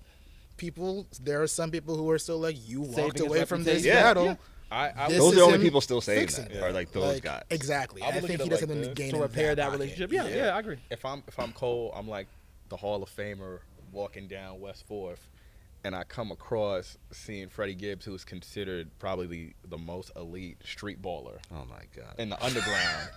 Speaker 3: people, there are some people who are still like, you walked
Speaker 4: Saving his
Speaker 3: away from this
Speaker 4: reputation.
Speaker 3: battle.
Speaker 2: Yeah.
Speaker 1: I
Speaker 3: This
Speaker 2: Those are
Speaker 3: is
Speaker 2: the only
Speaker 3: him
Speaker 2: people still saying
Speaker 3: fixing
Speaker 2: that,
Speaker 3: it.
Speaker 2: are like those guys.
Speaker 3: Exactly.
Speaker 1: I
Speaker 3: I
Speaker 1: would look
Speaker 3: think
Speaker 1: at
Speaker 3: he
Speaker 1: it
Speaker 3: does
Speaker 1: like
Speaker 3: something to
Speaker 1: this.
Speaker 3: gain
Speaker 4: to
Speaker 3: in
Speaker 4: repair that
Speaker 3: pocket.
Speaker 4: relationship. Yeah, I agree.
Speaker 1: if I'm Cole, I'm like the Hall of Famer walking down West 4th, and I come across seeing Freddy Gibbs, who is considered probably the most elite street baller
Speaker 2: Oh my god.
Speaker 1: in the underground,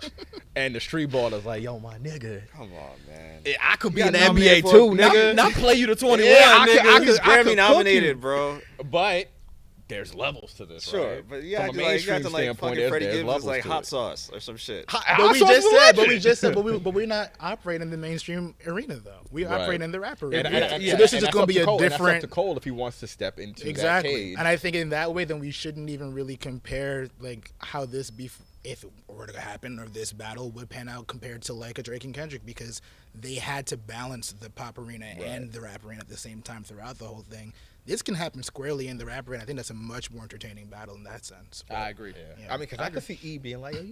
Speaker 1: and the street baller's like, "Yo, my nigga,
Speaker 2: Come on, man.
Speaker 1: I could be
Speaker 2: You
Speaker 1: in
Speaker 2: got
Speaker 1: the NBA
Speaker 2: nominated for-
Speaker 1: too, nigga."
Speaker 4: Not play you to 21,
Speaker 1: Yeah, I
Speaker 4: nigga.
Speaker 1: could-
Speaker 2: He's
Speaker 1: I could
Speaker 2: Grammy
Speaker 1: cook
Speaker 2: nominated,
Speaker 1: you.
Speaker 2: bro.
Speaker 1: But there's levels to this,
Speaker 2: Sure,
Speaker 1: right?
Speaker 2: but yeah,
Speaker 1: From a
Speaker 2: you
Speaker 1: mainstream
Speaker 2: got to like
Speaker 1: standpoint,
Speaker 2: fucking Freddie
Speaker 1: there's
Speaker 2: Gibbs
Speaker 1: levels
Speaker 2: is like
Speaker 1: to
Speaker 2: hot
Speaker 1: it.
Speaker 2: sauce or some shit.
Speaker 3: But we just said, but we're not operating in the mainstream arena though. We
Speaker 1: Right.
Speaker 3: operate in the rap arena.
Speaker 1: And
Speaker 3: So this is just
Speaker 1: that's
Speaker 3: going
Speaker 1: up
Speaker 3: to be a
Speaker 1: Cole, and that's
Speaker 3: different.
Speaker 1: up to Cole if he wants to step into that
Speaker 3: Exactly.
Speaker 1: cage.
Speaker 3: And I think in that way, then we shouldn't even really compare like how this beef, if it were to happen, or this battle would pan out compared to like a Drake and Kendrick, because they had to balance the pop arena and the rap arena at the same time throughout the whole thing. This can happen squarely in the rap arena. I think that's a much more entertaining battle in that sense.
Speaker 4: I agree.
Speaker 3: Yeah.
Speaker 1: I mean, because I could see E being like, "Yo,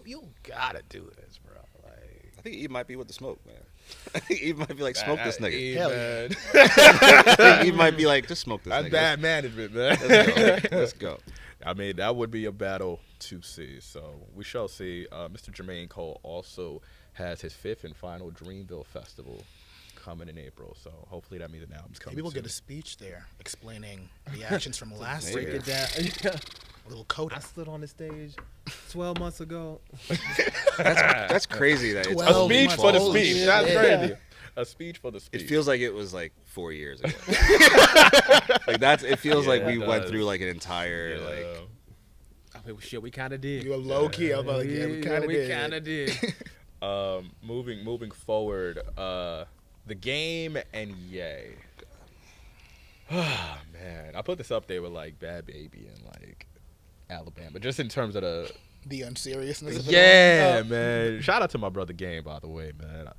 Speaker 1: you gotta do this, bro." Like,
Speaker 2: I think E might be with the smoke, man. I think E might be like, smoke this nigga.
Speaker 1: E,
Speaker 3: Hell
Speaker 1: man.
Speaker 2: I think E might be like, just smoke this
Speaker 1: That's
Speaker 2: nigga.
Speaker 1: bad management, man.
Speaker 2: Let's go. Let's go.
Speaker 1: I mean, that would be a battle to see. So we shall see. Mr. Jermaine Cole also has his 5th and final Dreamville Festival coming in April. So hopefully that means an album's coming.
Speaker 3: Maybe we'll get a
Speaker 1: soon.
Speaker 3: speech there explaining the actions from last
Speaker 4: Break
Speaker 3: year.
Speaker 4: it down. Yeah.
Speaker 3: A little coda.
Speaker 4: I stood on the stage 12 months ago.
Speaker 2: That's crazy that it's
Speaker 3: Well,
Speaker 1: A
Speaker 3: 12
Speaker 1: speech for the
Speaker 3: Holy
Speaker 1: speech.
Speaker 3: shit.
Speaker 1: That's
Speaker 3: Yeah.
Speaker 1: crazy. A speech for the speech.
Speaker 2: It feels like it was like 4 years ago. Like that's. It feels like
Speaker 1: Yeah,
Speaker 2: we
Speaker 1: it
Speaker 2: went
Speaker 1: does.
Speaker 2: through like an entire
Speaker 1: Yeah.
Speaker 2: like.
Speaker 4: I mean, shit, we kind of did.
Speaker 3: You were low key. I was like, yeah, we kind of did.
Speaker 4: kind of did.
Speaker 1: Moving forward, the game and Ye. Oh, man, I put this up there with like Bad Baby and like Alabama, just in terms of the
Speaker 3: Unseriousness of it
Speaker 1: yeah,
Speaker 3: all.
Speaker 1: man. Shout out to my brother Game, by the way, man.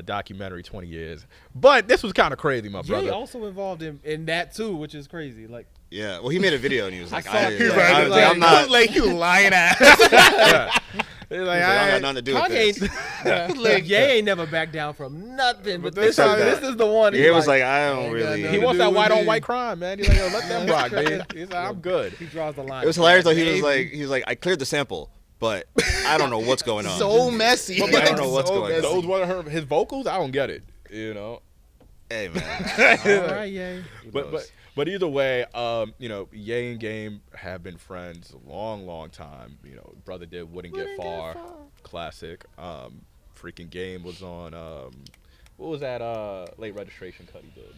Speaker 1: Documentary 20 years, but this was kind of crazy, my
Speaker 4: Jay
Speaker 1: brother.
Speaker 4: also involved in that too, which is crazy. Like,
Speaker 2: Yeah. Well, he made a video and he was like,
Speaker 4: saw
Speaker 2: I,
Speaker 4: it.
Speaker 2: like,
Speaker 4: Right,
Speaker 2: I was
Speaker 4: like,
Speaker 2: like, I'm not.
Speaker 3: like you lying ass.
Speaker 1: He's
Speaker 2: He's
Speaker 1: like,
Speaker 2: like, I got nothing to do with this.
Speaker 4: Kanye, like, Ye ain't never back down from nothing. But this
Speaker 2: Except
Speaker 4: time,
Speaker 2: that.
Speaker 4: this is the one.
Speaker 2: He
Speaker 4: he's
Speaker 2: was like, I don't
Speaker 3: ain't got
Speaker 2: really.
Speaker 3: nothing
Speaker 1: he
Speaker 3: to
Speaker 1: wants
Speaker 3: do
Speaker 1: that
Speaker 3: with
Speaker 1: white on
Speaker 3: me.
Speaker 1: white crime, man. He's like, yo, let them rock, dude. He's like, I'm good.
Speaker 4: he draws the line.
Speaker 2: It was hilarious though. He
Speaker 4: Baby.
Speaker 2: was like, I cleared the sample, but I don't know what's going on.
Speaker 3: So messy.
Speaker 2: I don't know what's going on.
Speaker 1: Those one of his vocals, I don't get it. You know.
Speaker 2: Hey man.
Speaker 4: All right, Ye.
Speaker 1: But either way, you know, Ye and Game have been friends a long time. You know, brother did Wouldn't Get Far, classic. Freaking Game was on what was that late registration cut he did?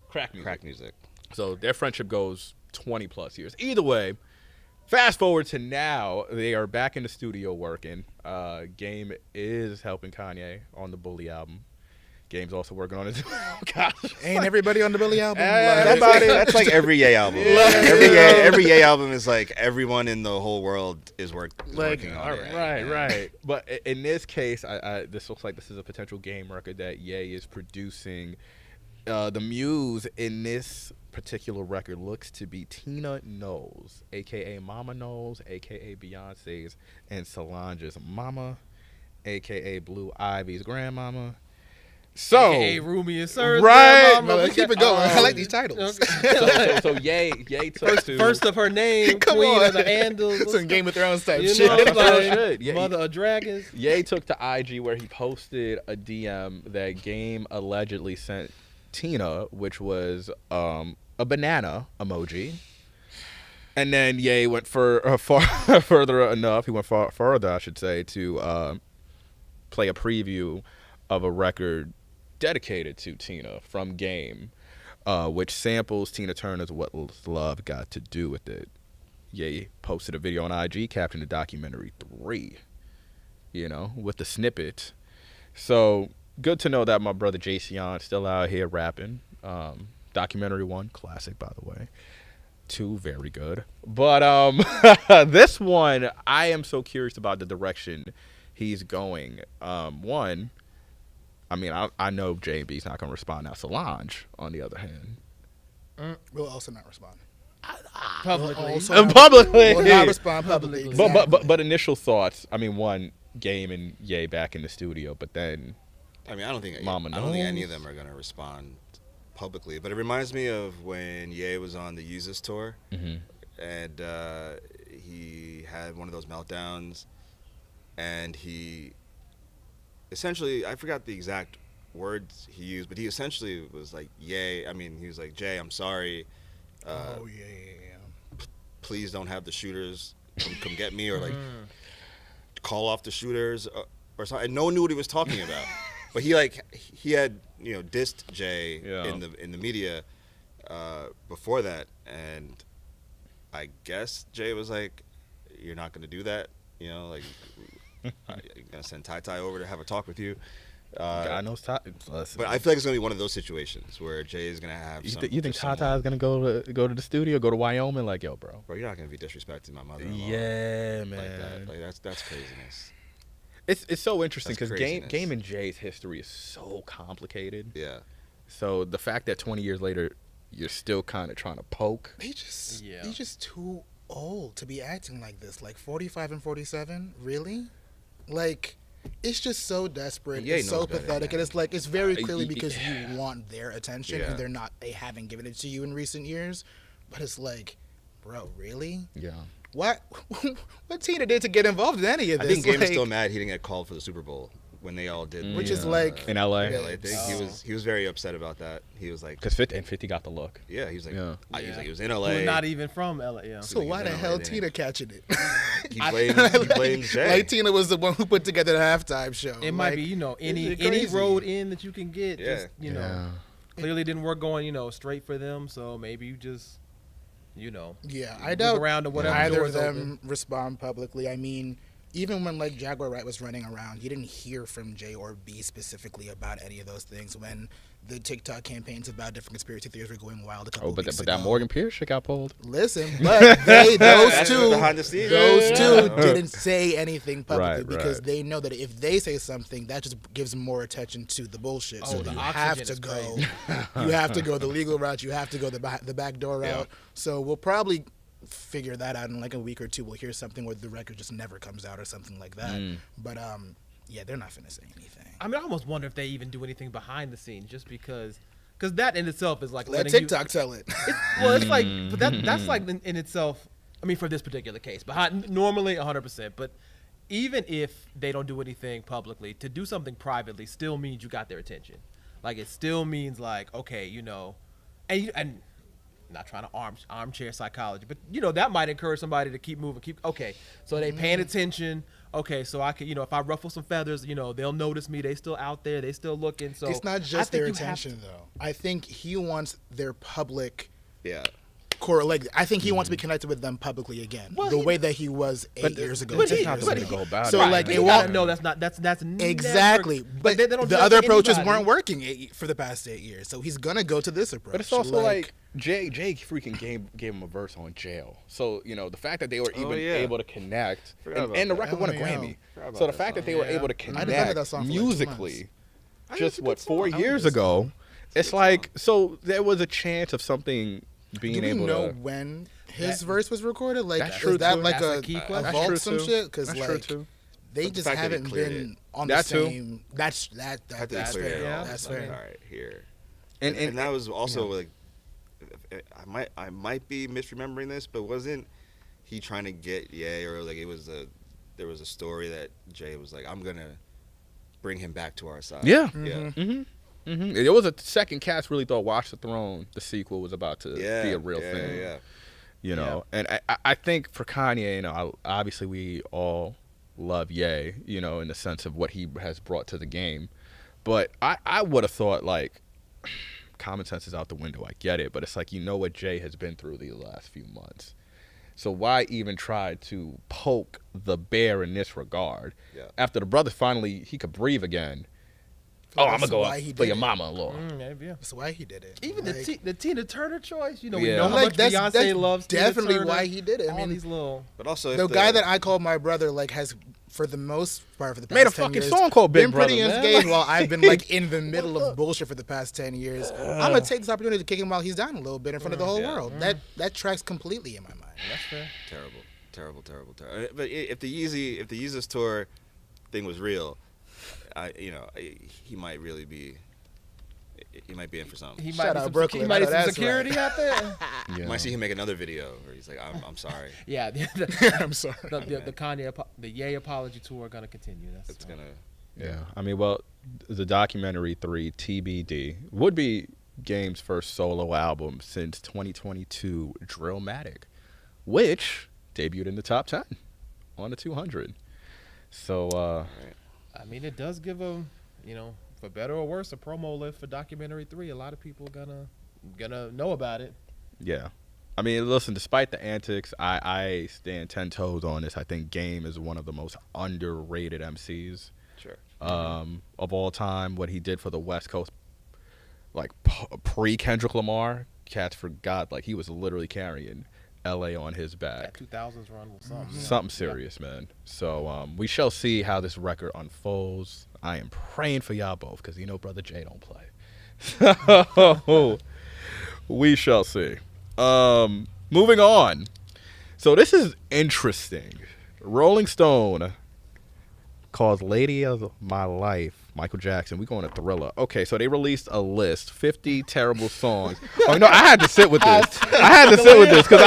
Speaker 1: Crack Music.
Speaker 2: Crack music.
Speaker 1: So their friendship goes 20 plus years. Either way, fast forward to now, they are back in the studio working. Game is helping Kanye on the Bully album. Game's also working on his gosh.
Speaker 3: Ain't everybody on the Billy album?
Speaker 2: That's like every Ye album. Every Ye album is like everyone in the whole world is working on it.
Speaker 1: Right. But in this case, this looks like this is a potential Game record that Ye is producing. The muse in this particular record looks to be Tina Knowles, a.k.a. Mama Knowles, a.k.a. Beyonce's and Solange's mama, a.k.a. Blue Ivy's grandmama. So,
Speaker 4: AKA Rumi and Sir.
Speaker 1: right.
Speaker 3: No, let's keep it going. I like these titles.
Speaker 1: so Ye took to
Speaker 4: First of her name,
Speaker 3: Come
Speaker 4: Queen
Speaker 3: on.
Speaker 4: of the Andals.
Speaker 3: Some Game of Thrones type
Speaker 4: You
Speaker 3: shit.
Speaker 4: know,
Speaker 1: That's real
Speaker 4: like,
Speaker 1: shit. Yeah,
Speaker 4: Mother of Dragons.
Speaker 1: Ye took to IG where he posted a DM that Game allegedly sent Tina, which was a banana emoji. And then Ye went further enough. He went further, I should say, to play a preview of a record dedicated to Tina from Game, which samples Tina Turner's What's Love Got to Do with It. Ye posted a video on IG captioned the documentary 3, you know, with the snippet. So good to know that my brother J.C.on still out here rapping. Documentary 1, classic, by the way. 2, very good. But this one, I am so curious about the direction he's going. One, I mean, I know J&B's not going to respond. Now, Solange, on the other hand.
Speaker 3: We'll also not respond.
Speaker 4: Publicly.
Speaker 1: Publicly.
Speaker 3: Will not respond publicly.
Speaker 4: Publicly.
Speaker 1: But initial thoughts. I mean, one, Game and Ye back in the studio, but then
Speaker 2: I mean, I don't think
Speaker 1: Mama
Speaker 2: I don't think any
Speaker 1: knows.
Speaker 2: of them are gonna respond publicly. But it reminds me of when Ye was on the Yeezus tour, and he had one of those meltdowns, and he essentially, I forgot the exact words he used, but he essentially was like, "Ye," I mean, he was like, "Jay, I'm sorry.
Speaker 3: Oh yeah.
Speaker 2: Please don't have the shooters come get me," or like call off the shooters or something. And no one knew what he was talking about. But he had dissed Jay in the media before that, and I guess Jay was like, "You're not going to do that, like I'm gonna send Tai over to have a talk with you."
Speaker 1: God knows
Speaker 2: But I feel like it's gonna be one of those situations where Jay is gonna have.
Speaker 1: You think Tata is gonna go to the studio, go to Wyoming? Like, yo, bro,
Speaker 2: You're not gonna be disrespecting my mother.
Speaker 1: Yeah, man.
Speaker 2: Like that. Like that's craziness.
Speaker 1: It's so interesting
Speaker 2: That's
Speaker 1: because
Speaker 2: craziness.
Speaker 1: Game and Jay's history is so complicated.
Speaker 2: Yeah.
Speaker 1: So the fact that 20 years later you're still kind of trying to poke.
Speaker 3: He's just too old to be acting like this. Like 45 and 47, really? Like, it's just so desperate.
Speaker 2: Ye
Speaker 3: It's so
Speaker 2: knows better,
Speaker 3: pathetic,
Speaker 2: man.
Speaker 3: and it's like it's very clearly because you want their attention,
Speaker 2: Yeah.
Speaker 3: and they haven't given it to you in recent years. But it's like, bro, really?
Speaker 1: Yeah.
Speaker 3: What Tina did to get involved in any of
Speaker 2: I
Speaker 3: this?
Speaker 2: think Game is
Speaker 3: Like,
Speaker 2: still mad he didn't get called for the Super Bowl when they all did.
Speaker 3: Which is like
Speaker 1: in LA.
Speaker 2: Yeah, I think he was very upset about that. He was like,
Speaker 1: Because 50 got the look.
Speaker 2: yeah, he was like,
Speaker 1: Yeah.
Speaker 2: he was in LA.
Speaker 4: Not even from LA. Yeah.
Speaker 3: So why the
Speaker 2: No,
Speaker 3: hell
Speaker 2: they didn't.
Speaker 3: Tina catching it?
Speaker 2: He blames Jay.
Speaker 3: Like Tina was the one who put together the halftime show.
Speaker 4: It might
Speaker 3: Like,
Speaker 4: be, any
Speaker 2: it's
Speaker 4: any
Speaker 2: crazy.
Speaker 4: road in that you can get.
Speaker 2: Yeah.
Speaker 4: Just, clearly didn't work going, straight for them. So maybe you just,
Speaker 3: Yeah, I
Speaker 4: move
Speaker 3: doubt
Speaker 4: around to whatever
Speaker 3: either
Speaker 4: doors
Speaker 3: of them respond publicly. I mean, even when like Jaguar Wright was running around, you didn't hear from J or B specifically about any of those things. When the TikTok campaigns about different conspiracy theories were going wild a couple
Speaker 1: But
Speaker 3: weeks
Speaker 1: that
Speaker 3: ago.
Speaker 1: Morgan Pierce shit got pulled.
Speaker 3: Listen, but those
Speaker 2: That's
Speaker 3: two,
Speaker 2: behind the scenes.
Speaker 3: didn't say anything publicly
Speaker 1: Right,
Speaker 3: because
Speaker 1: right.
Speaker 3: they know that if they say something, that just gives more attention to the bullshit. So
Speaker 4: the
Speaker 3: you
Speaker 4: oxygen
Speaker 3: have
Speaker 4: is
Speaker 3: to go.
Speaker 4: crazy.
Speaker 3: You have to go the legal route. You have to go the back door route. So we'll probably figure that out in like a week or two. We'll hear something where the record just never comes out or something like that. But yeah, they're not finna say anything.
Speaker 4: I mean, I almost wonder if they even do anything behind the scenes, just because that in itself is like
Speaker 3: Let
Speaker 4: letting
Speaker 3: TikTok tell it.
Speaker 4: It's like, but that's like in itself. I mean, for this particular case, normally 100%, but even if they don't do anything publicly, to do something privately still means you got their attention. Like it still means like, okay, and not trying to armchair psychology, but that might encourage somebody to keep moving, okay, so they paying attention. Okay, so I could, if I ruffle some feathers, they'll notice me. They still out there. They still looking. So
Speaker 3: It's not
Speaker 4: I
Speaker 3: just
Speaker 4: think
Speaker 3: their
Speaker 4: you have
Speaker 3: attention though. I think he wants their public
Speaker 2: Yeah.
Speaker 3: I think he wants to be connected with them publicly again, the way that he was 8 years ago.
Speaker 1: But
Speaker 3: 10
Speaker 1: that's not
Speaker 3: years
Speaker 1: the way to
Speaker 3: ago.
Speaker 1: go about
Speaker 3: So
Speaker 1: it.
Speaker 3: like
Speaker 4: But
Speaker 3: it
Speaker 4: you gotta
Speaker 3: won't.
Speaker 4: know that's never,
Speaker 3: Exactly, but
Speaker 4: they don't
Speaker 3: the
Speaker 4: judge
Speaker 3: other approaches
Speaker 4: anybody.
Speaker 3: weren't working for the past 8 years, so he's gonna go to this approach.
Speaker 1: But it's also like Jay freaking gave him a verse on Jail. So, the fact that they were even able to connect,
Speaker 2: Forgot
Speaker 1: and the
Speaker 2: about
Speaker 1: record won a
Speaker 3: that.
Speaker 1: Grammy.
Speaker 2: Forgot about
Speaker 1: So the
Speaker 2: that
Speaker 1: fact that
Speaker 2: song.
Speaker 1: they were able to
Speaker 3: I defended that
Speaker 1: connect
Speaker 3: song for like 2 months.
Speaker 1: musically,
Speaker 2: It's
Speaker 1: just
Speaker 2: a
Speaker 1: what,
Speaker 2: good
Speaker 1: 4
Speaker 2: song.
Speaker 1: years ago, it's like, so there was a chance of something being
Speaker 3: do we
Speaker 1: able
Speaker 3: know
Speaker 1: to.
Speaker 3: when his verse was recorded? Like,
Speaker 1: That's
Speaker 3: is
Speaker 1: true,
Speaker 3: that
Speaker 1: too.
Speaker 3: like
Speaker 4: That's
Speaker 3: a
Speaker 4: a key
Speaker 3: a
Speaker 4: question.
Speaker 1: That's
Speaker 3: vault
Speaker 1: true,
Speaker 3: some
Speaker 1: too.
Speaker 3: shit? Because
Speaker 1: That's true,
Speaker 3: like
Speaker 1: too.
Speaker 3: they
Speaker 2: But the
Speaker 3: just
Speaker 2: fact that he
Speaker 3: haven't
Speaker 2: cleared
Speaker 3: been
Speaker 2: it.
Speaker 3: on
Speaker 1: That
Speaker 3: the
Speaker 1: too.
Speaker 3: same. That's
Speaker 2: That's
Speaker 3: fair.
Speaker 2: fair.
Speaker 4: Yeah.
Speaker 3: That's
Speaker 2: Like,
Speaker 3: fair.
Speaker 2: all right, here.
Speaker 1: And
Speaker 2: that was also like, I might be misremembering this, but wasn't he trying to get Ye, or like there was a story that Jay was like, I'm gonna bring him back to our side.
Speaker 1: Yeah.
Speaker 2: Yeah.
Speaker 1: There was a second cast really thought Watch the Throne, the sequel, was about to
Speaker 2: Yeah.
Speaker 1: be a real
Speaker 2: yeah,
Speaker 1: thing.
Speaker 2: Yeah.
Speaker 1: And I think for Kanye, obviously we all love Ye, in the sense of what he has brought to the game. But I would have thought, like, common sense is out the window. I get it. But it's like, what Jay has been through these last few months. So why even try to poke the bear in this regard?
Speaker 2: Yeah.
Speaker 1: After the brother finally, he could breathe again. Oh, I'm going to go
Speaker 3: why he
Speaker 1: for
Speaker 3: did
Speaker 1: your
Speaker 3: it.
Speaker 1: mama-in-law.
Speaker 4: Maybe, yeah.
Speaker 3: That's why he did it.
Speaker 4: Even
Speaker 3: Like,
Speaker 4: the Tina Turner choice, we
Speaker 1: Yeah.
Speaker 4: know how
Speaker 3: like
Speaker 4: much
Speaker 3: that's
Speaker 4: Beyonce loves Tina
Speaker 3: definitely
Speaker 4: Turner.
Speaker 3: why he did it. I
Speaker 4: All
Speaker 3: mean,
Speaker 4: these little
Speaker 2: But also, if
Speaker 3: the guy that I call my brother like has for the most part, for the past
Speaker 1: Made a
Speaker 3: 10
Speaker 1: fucking
Speaker 3: years,
Speaker 1: song called Big
Speaker 3: been pretty
Speaker 1: Brother, man.
Speaker 3: unscathed while I've been like in the middle of bullshit for the past 10 years. I'm gonna take this opportunity to kick him while he's down a little bit in front of the whole world. That tracks completely in my mind.
Speaker 4: That's fair.
Speaker 2: Terrible. But if the Yeezus tour thing was real, he might really be. He might be in for something.
Speaker 4: He
Speaker 3: Shout
Speaker 4: might
Speaker 3: out
Speaker 4: some,
Speaker 3: Brooklyn.
Speaker 4: He might need
Speaker 3: I know
Speaker 4: some
Speaker 3: that's
Speaker 4: security
Speaker 3: right.
Speaker 4: out there.
Speaker 2: You might see him make another video where he's like, "I'm sorry."
Speaker 4: Yeah,
Speaker 3: I'm sorry.
Speaker 4: the Kanye, the Ye apology tour are gonna continue.
Speaker 2: It's gonna.
Speaker 1: Yeah, I mean, well, the documentary 3 TBD would be Game's first solo album since 2022, Drillmatic, which debuted in the top 10 on the 200. So,
Speaker 4: I mean, it does give a, for better or worse, a promo lift for documentary 3. A lot of people gonna know about it.
Speaker 1: yeah. I mean, listen, despite the antics, I stand 10 toes on this. I think Game is one of the most underrated MCs.
Speaker 2: Sure.
Speaker 1: Of all time. What he did for the West Coast, like pre-Kendrick Lamar, cats forgot, like he was literally carrying LA on his back.
Speaker 4: That 2000s run was something.
Speaker 1: Something serious, man. So we shall see how this record unfolds. I am praying for y'all both because Brother J don't play. So we shall see. Moving on. So this is interesting. Rolling Stone calls Lady of My Life Michael Jackson. We going to Thriller. Okay, so they released a list, 50 terrible songs. Oh no, I had to sit with this. Because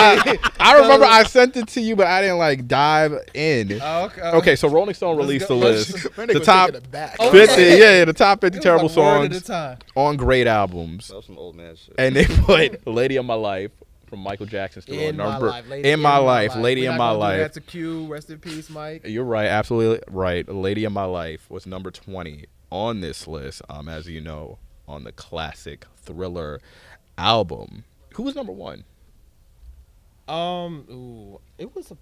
Speaker 1: I remember I sent it to you, but I didn't dive in. Okay, so Rolling Stone released a list. The top 50, the top 50 terrible songs on great albums.
Speaker 2: That was some old man shit.
Speaker 1: And they put Lady of My Life from Michael Jackson still on number. Lady in My Life.
Speaker 4: That's a cue. Rest in peace, Mike.
Speaker 1: You're right, absolutely right. Lady of My Life was number 20 on this list, as you know, on the classic Thriller album. Who was number 1?
Speaker 4: It was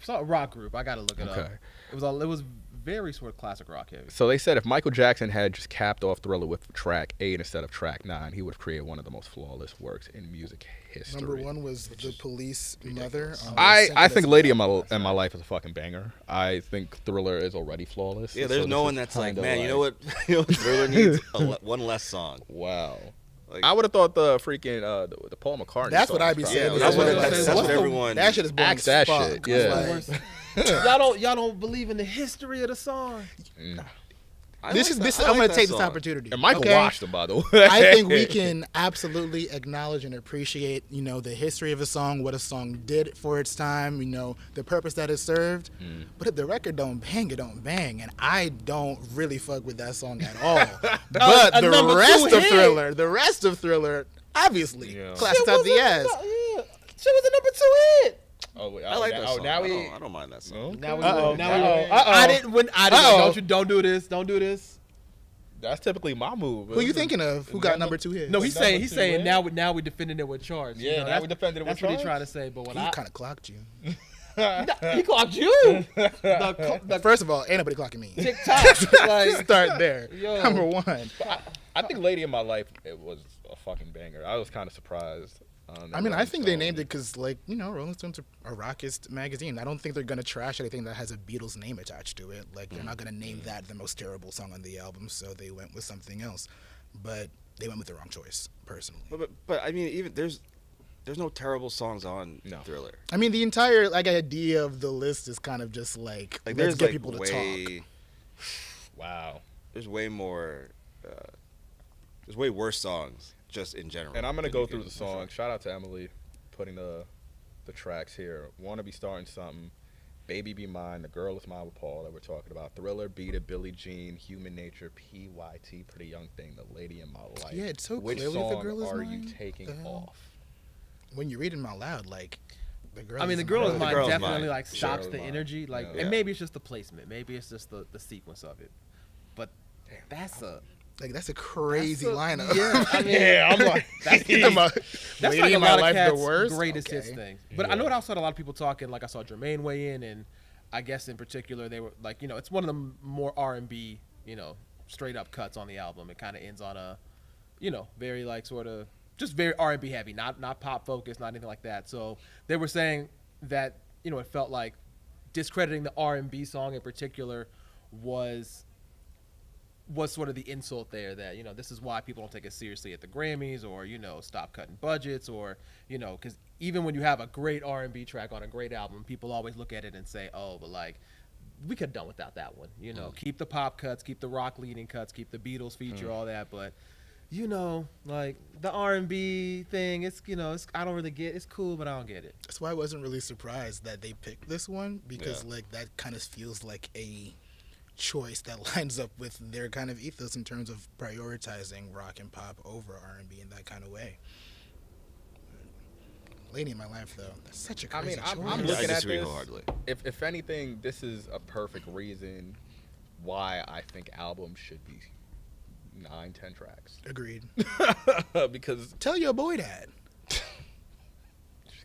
Speaker 4: a rock group. I gotta look it up. It was very sort of classic rock heavy.
Speaker 1: So they said if Michael Jackson had just capped off Thriller with track 8 instead of track 9, he would have created one of the most flawless works in music history.
Speaker 3: Number 1 was The Police Mother.
Speaker 1: I think Lady in My Life is a fucking banger. I think Thriller is already flawless.
Speaker 2: Yeah, there's no one that's like, man, you know what Thriller needs? One less song.
Speaker 1: Wow. I would have thought the freaking the Paul McCartney.
Speaker 3: That's what I'd be saying.
Speaker 2: Yeah, that's what everyone.
Speaker 3: That shit is boring as
Speaker 1: that
Speaker 3: fuck.
Speaker 1: shit. Yeah.
Speaker 4: Y'all don't believe in the history of the song.
Speaker 3: This is. I'm gonna take this opportunity.
Speaker 1: And Michael watched them, by the way.
Speaker 3: I think we can absolutely acknowledge and appreciate, the history of a song, what a song did for its time, the purpose that it served. But if the record don't bang, it don't bang, and I don't really fuck with that song at all. But the rest of Thriller, obviously, classic out the ass.
Speaker 4: She was a number 2 hit.
Speaker 2: I like that song. I don't mind that song.
Speaker 4: Don't do this. Don't do this.
Speaker 1: That's typically my move.
Speaker 3: Who you thinking of? Who got number 2 hits?
Speaker 4: No, he's saying now we defending it with charge.
Speaker 1: Yeah, now we defending it with
Speaker 4: charge. That's what he's trying to say. But when
Speaker 3: he kind of clocked you.
Speaker 4: He clocked you.
Speaker 3: First of all, ain't nobody clocking me.
Speaker 4: TikTok.
Speaker 3: Start there. Number 1.
Speaker 1: I think Lady in My Life, it was a fucking banger. I was kind of surprised.
Speaker 3: I think they named it because, Rolling Stone's a rockist magazine. I don't think they're going to trash anything that has a Beatles name attached to it. They're not going to name that the most terrible song on the album, so they went with something else. But they went with the wrong choice, personally.
Speaker 2: But I mean, even there's no terrible songs on Thriller.
Speaker 3: I mean, the entire, idea of the list is kind of just, let's get people to talk.
Speaker 1: Wow.
Speaker 2: There's way more, there's way worse songs. Just in general.
Speaker 1: And I'm gonna go through the songs. Shout out to Emily putting the tracks here. Wanna Be Starting Something, Baby Be Mine, The Girl Is Mine with Paul that we're talking about, Thriller, Beat It, Billie Jean, Human Nature, PYT, Pretty Young Thing, The Lady in My Life.
Speaker 3: Yeah, it's so
Speaker 1: Which
Speaker 3: clearly
Speaker 1: song
Speaker 3: The Girl Is
Speaker 1: are
Speaker 3: Mine?
Speaker 1: you taking off?
Speaker 3: When you read them out loud, The Girl
Speaker 4: The
Speaker 3: Is
Speaker 4: Girl Is
Speaker 3: Mine
Speaker 4: Mine definitely stops the energy.
Speaker 1: Yeah.
Speaker 4: And maybe it's just the placement. Maybe it's just the sequence of it. But that's a
Speaker 3: that's a crazy lineup.
Speaker 4: Yeah, I mean,
Speaker 1: I'm like,
Speaker 4: that's like a lot of cats' greatest hits things. But I know I saw a lot of people talking. I saw Jermaine weigh in, and I guess in particular they were it's one of the more R&B, straight up cuts on the album. It kind of ends on a, very sort of just very R&B heavy, not pop focused, not anything like that. So they were saying that it felt like discrediting the R&B song in particular was sort of the insult there, that, you know, this is why people don't take it seriously at the Grammys, or, you know, stop cutting budgets, or, you know, because even when you have a great R&B track on a great album, people always look at it and say, oh, but like, we could have done without that one, you know. Keep the pop cuts, keep the rock leading cuts, keep the Beatles feature, all that, but, you know, like, the R&B thing, it's, you know, it's, I don't really get, it's cool, but I don't get it.
Speaker 3: That's why I wasn't really surprised that they picked this one, because like that kind of feels like a choice that lines up with their kind of ethos in terms of prioritizing rock and pop over R&B in that kind of way. Lady in My Life, though, that's such a crazy choice.
Speaker 1: I'm looking at this.
Speaker 2: Wholeheartedly.
Speaker 1: If anything, this is a perfect reason why I think albums should be 9, 10 tracks.
Speaker 3: Agreed.
Speaker 1: Because
Speaker 3: Tell your boy that.
Speaker 1: just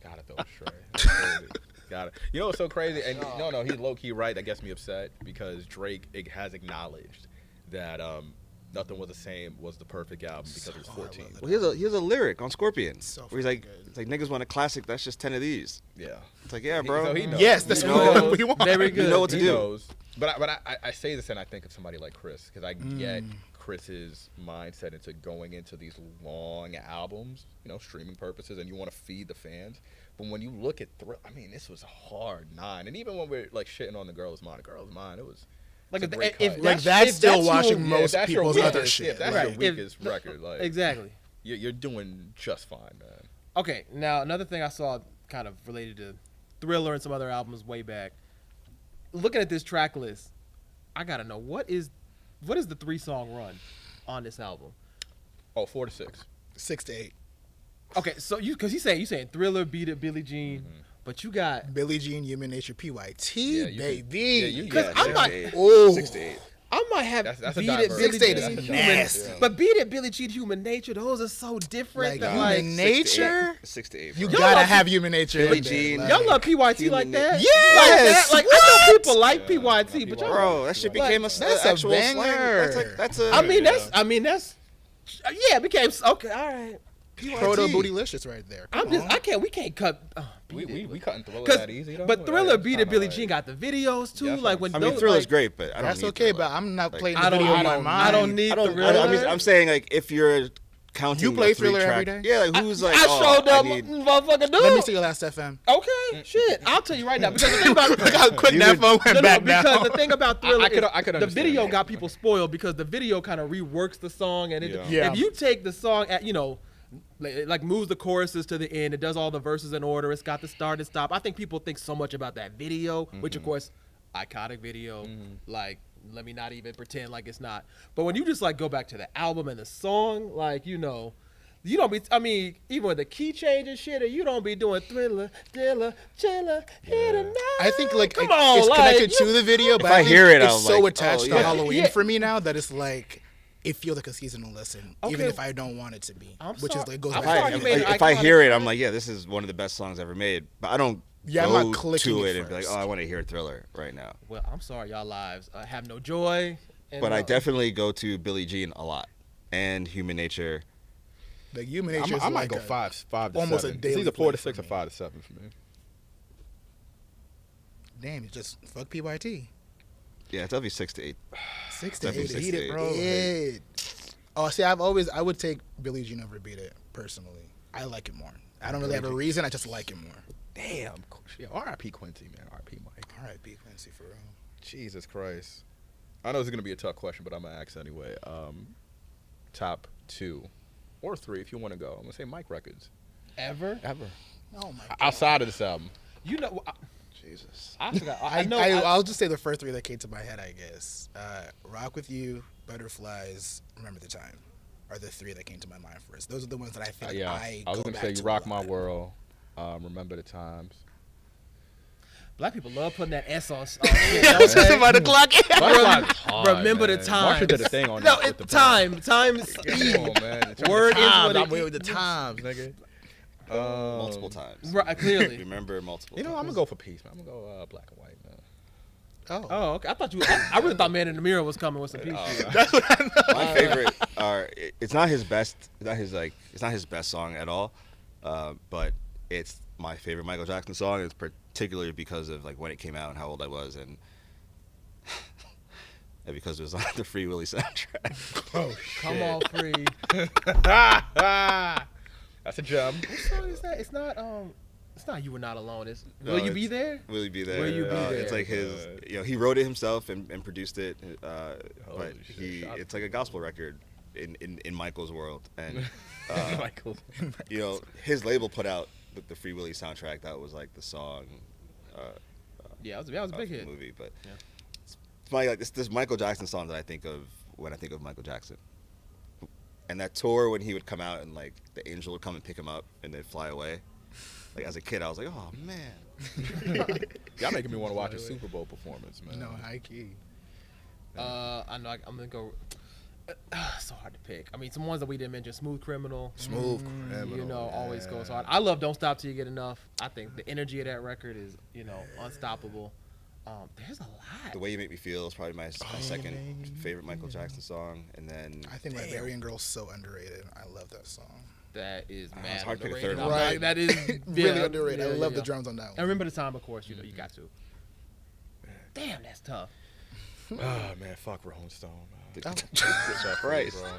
Speaker 1: gotta throw it straight. Got it. You know what's so crazy? And no, he's low key right. That gets me upset because Drake has acknowledged that Nothing Was the Same was the perfect album because it was 14.
Speaker 2: Well, here's a lyric on Scorpion
Speaker 3: So
Speaker 2: where he's like,
Speaker 3: good.
Speaker 2: it's like, niggas want a classic. That's just 10 of these.
Speaker 1: Yeah.
Speaker 2: It's like, yeah, bro.
Speaker 1: So he knows.
Speaker 3: Yes, that's
Speaker 1: He
Speaker 3: what
Speaker 1: knows.
Speaker 3: we want.
Speaker 4: Very good.
Speaker 2: You know what to
Speaker 1: He
Speaker 2: do.
Speaker 1: knows. But I say this and I think of somebody like Chris, because I get Chris's mindset into going into these long albums, you know, streaming purposes, and you want to feed the fans. But when you look at I mean, this was a hard 9. And even when we're like shitting on The Girl Is Mine, it was
Speaker 4: Like,
Speaker 1: it's a great
Speaker 4: if
Speaker 1: cut.
Speaker 3: Like,
Speaker 4: if
Speaker 3: that's still
Speaker 4: your-
Speaker 3: watching
Speaker 1: Yeah, if
Speaker 3: most
Speaker 1: that's your
Speaker 3: people's
Speaker 1: weakest-
Speaker 3: other shit.
Speaker 1: If that's
Speaker 4: Right.
Speaker 1: your weakest record, like
Speaker 4: Exactly.
Speaker 1: you're doing just fine, man.
Speaker 4: Okay, now another thing I saw kind of related to Thriller and some other albums way back. Looking at this track list, I gotta know what is the 3-song run on this album?
Speaker 1: Oh, 4 to 6.
Speaker 3: 6 to 8.
Speaker 4: Okay, so you saying Thriller, Beat It, Billie Jean, but you got
Speaker 3: Billie Jean, Human Nature, PYT,
Speaker 1: Yeah, you
Speaker 3: baby.
Speaker 1: can-
Speaker 4: because I'm not.
Speaker 2: 6 to 8.
Speaker 4: I might have
Speaker 1: That's a
Speaker 4: Beat It,
Speaker 1: diverse-
Speaker 4: Billie
Speaker 3: 6 to 8
Speaker 4: Jean,
Speaker 3: is
Speaker 4: Human,
Speaker 3: nasty.
Speaker 4: but Beat It, Billie Jean, Human Nature, those are so different.
Speaker 3: Like,
Speaker 4: that,
Speaker 3: Human Nature?
Speaker 2: 6 to 8.
Speaker 3: You
Speaker 2: bro.
Speaker 3: gotta
Speaker 4: love
Speaker 3: have Human Nature.
Speaker 2: Billie
Speaker 3: in there,
Speaker 2: Jean.
Speaker 3: like-
Speaker 4: y'all love PYT like
Speaker 2: Human
Speaker 4: that?
Speaker 3: Yes!
Speaker 4: Like I know people like PYT, but y'all.
Speaker 2: Bro, that shit became
Speaker 3: That's
Speaker 2: a
Speaker 3: a
Speaker 2: actual slang.
Speaker 3: banger.
Speaker 2: That's a.
Speaker 4: I mean, that's. Yeah, it became okay. All right.
Speaker 3: Proto Bootylicious right there.
Speaker 4: We can't cut.
Speaker 1: We couldn't Thriller
Speaker 4: 'Cause-
Speaker 1: that easy though.
Speaker 4: but Thriller,
Speaker 1: Like,
Speaker 4: Beat
Speaker 1: it's
Speaker 4: It, Billie
Speaker 1: kinda
Speaker 4: Jean
Speaker 1: like-
Speaker 4: got the videos too.
Speaker 1: Yeah,
Speaker 4: Like when
Speaker 2: I mean,
Speaker 4: those,
Speaker 2: Thriller's
Speaker 4: like,
Speaker 2: great, but I don't
Speaker 3: That's
Speaker 2: need
Speaker 3: okay,
Speaker 2: Thriller.
Speaker 3: but I'm not
Speaker 2: Like,
Speaker 3: playing
Speaker 4: I
Speaker 3: the
Speaker 4: don't.
Speaker 3: video
Speaker 4: I
Speaker 3: in my
Speaker 4: don't.
Speaker 3: mind.
Speaker 4: I don't need
Speaker 2: I don't.
Speaker 4: Thriller.
Speaker 2: I'm saying like if you're counting.
Speaker 3: You play
Speaker 2: a 3-track
Speaker 3: Thriller every day?
Speaker 2: Yeah, like who's like?
Speaker 4: I
Speaker 2: oh,
Speaker 4: showed up,
Speaker 2: I need-
Speaker 4: motherfucker.
Speaker 3: Let me
Speaker 4: Dude.
Speaker 3: see your last FM.
Speaker 4: Okay, shit. I'll tell you right now because the thing about
Speaker 3: Look how quick that phone went back
Speaker 4: because
Speaker 3: down.
Speaker 4: the thing about Thriller,
Speaker 1: I could
Speaker 4: is the
Speaker 1: understand
Speaker 4: video
Speaker 1: that.
Speaker 4: got people spoiled because the video kind of reworks the song, and
Speaker 3: Yeah.
Speaker 4: if you take the song at like moves the choruses to the end, it does all the verses in order. It's got the start and stop. I think people think so much about that video, which of course, iconic video. Like, let me not even pretend like it's not. But when you just like go back to the album and the song, like you don't be. I mean, even with the key change and shit, you don't be doing Thriller, Dilla, Chilla, here tonight.
Speaker 3: I think like
Speaker 4: Come on,
Speaker 3: it's
Speaker 4: like,
Speaker 3: connected to the video, but
Speaker 2: I
Speaker 3: think
Speaker 2: hear it,
Speaker 3: it's
Speaker 2: I'll
Speaker 3: so
Speaker 2: like,
Speaker 3: attached
Speaker 2: oh,
Speaker 3: to
Speaker 2: yeah.
Speaker 3: Halloween
Speaker 4: Yeah.
Speaker 3: for me now that it's like it feels like a seasonal listen,
Speaker 4: Okay.
Speaker 3: even if I don't want it to be.
Speaker 4: I'm
Speaker 3: Which
Speaker 4: sorry.
Speaker 3: is like goes
Speaker 4: I'm
Speaker 3: back
Speaker 4: sorry
Speaker 3: to
Speaker 4: you made it
Speaker 2: if I
Speaker 4: iconic.
Speaker 2: hear it, I'm like, yeah, this is one of the best songs ever made. But I don't
Speaker 3: Yeah, I'm
Speaker 2: go
Speaker 3: not clicking
Speaker 2: to
Speaker 3: it
Speaker 2: it and be like,
Speaker 3: first.
Speaker 2: oh, I want to hear Thriller right now.
Speaker 4: Well, I'm sorry, y'all lives have no joy. And,
Speaker 2: But I definitely go to Billie Jean a lot and Human Nature.
Speaker 3: like Human Nature.
Speaker 1: I
Speaker 3: is
Speaker 1: might
Speaker 3: like
Speaker 1: go
Speaker 3: a-
Speaker 1: 5 to
Speaker 3: almost a
Speaker 1: 7. It's
Speaker 3: daily
Speaker 1: either 4 to
Speaker 3: play
Speaker 1: 6
Speaker 3: for
Speaker 1: or
Speaker 3: me.
Speaker 1: 5 to 7 for me.
Speaker 3: Damn, you just fuck PYT.
Speaker 2: Yeah, it's definitely 6 to 8.
Speaker 3: 6 to
Speaker 2: Definitely
Speaker 3: 8.
Speaker 2: 6
Speaker 3: Beat
Speaker 2: to
Speaker 3: it,
Speaker 2: 8.
Speaker 3: bro. It. Oh, see, I would take Billie Jean over Beat It personally. I like it more. I don't really have a reason. I just like it more.
Speaker 1: Damn. Yeah, R.I.P. Quincy, man. R.I.P. Mike.
Speaker 3: R.I.P. Quincy for real.
Speaker 1: Jesus Christ. I know this is gonna be a tough question, but I'm gonna ask anyway. Top 2 or 3 if you want to go. I'm gonna say Mike records.
Speaker 4: ever.
Speaker 3: Oh my God.
Speaker 1: Outside of this album.
Speaker 2: Jesus.
Speaker 4: I forgot. I know.
Speaker 3: I'll just say the first 3 that came to my head, I guess. Rock With You, Butterflies, Remember the Time are the 3 that came to my mind first. Those are the ones that I think
Speaker 1: Yeah,
Speaker 3: I
Speaker 1: I was
Speaker 3: go
Speaker 1: gonna
Speaker 3: back
Speaker 1: say
Speaker 3: to
Speaker 1: You
Speaker 3: a
Speaker 1: Rock
Speaker 3: lot.
Speaker 1: My World. Remember the Times.
Speaker 4: Black people love putting that S on.
Speaker 3: Just about to clock in.
Speaker 1: Butterflies hard,
Speaker 4: Remember the
Speaker 1: man.
Speaker 4: times.
Speaker 1: Marsha did a thing on
Speaker 4: No,
Speaker 1: that with the
Speaker 4: times.
Speaker 1: Come on, man.
Speaker 4: Word is what it
Speaker 1: I'm
Speaker 4: is.
Speaker 1: with the times, nigga.
Speaker 2: Multiple times.
Speaker 4: Right, clearly.
Speaker 2: Remember multiple
Speaker 1: You know,
Speaker 2: times.
Speaker 1: I'm gonna go for peace, man. I'm gonna go black and white, man.
Speaker 4: Oh, okay. I thought you. I really thought Man in the Mirror was coming with some peace.
Speaker 2: My favorite are. It's not his best. It's not his best song at all. But it's my favorite Michael Jackson song. It's particularly because of like when it came out and how old I was, and and because it was on the Free Willy soundtrack.
Speaker 1: Oh shit!
Speaker 4: Come on, Free.
Speaker 1: That's a gem.
Speaker 4: What song is that? It's not You Were Not Alone. It's
Speaker 2: No,
Speaker 4: Will You Be There?
Speaker 2: Will You Be There?
Speaker 4: Will You Be There?
Speaker 2: It's like his, he wrote it himself and produced it, but
Speaker 1: shit,
Speaker 2: it's like a gospel record in Michael's world, and
Speaker 1: Michael.
Speaker 2: His label put out the Free Willy soundtrack. That was like the song.
Speaker 4: Yeah, that was a big
Speaker 2: from
Speaker 4: hit.
Speaker 2: the movie, but
Speaker 4: Yeah.
Speaker 2: it's funny, like this Michael Jackson song that I think of when I think of Michael Jackson. And that tour when he would come out and like the angel would come and pick him up and then fly away. Like as a kid, I was like, oh man.
Speaker 1: Y'all making me want to watch a Super Bowl performance, man.
Speaker 3: No, high key.
Speaker 4: I know I'm gonna go. So hard to pick. I mean, some ones that we didn't mention: Smooth Criminal.
Speaker 1: Smooth Criminal.
Speaker 4: Always goes hard. I love Don't Stop Till You Get Enough. I think the energy of that record is, unstoppable. There's a lot.
Speaker 2: The Way You Make Me Feel is probably my second favorite Michael Jackson song, and then
Speaker 3: I think Barbarian Girl's so underrated. I love that song.
Speaker 4: That is mad.
Speaker 2: it's hard to pick a
Speaker 4: underrated.
Speaker 2: third one.
Speaker 3: Right.
Speaker 4: Like, that is
Speaker 3: Really underrated. I love the
Speaker 4: yeah.
Speaker 3: drums on that
Speaker 4: And
Speaker 3: one.
Speaker 4: remember the time, of course. You got to. Damn, that's tough.
Speaker 1: Oh man, fuck Rolling Stone. Man.
Speaker 2: Christ.
Speaker 1: Bro.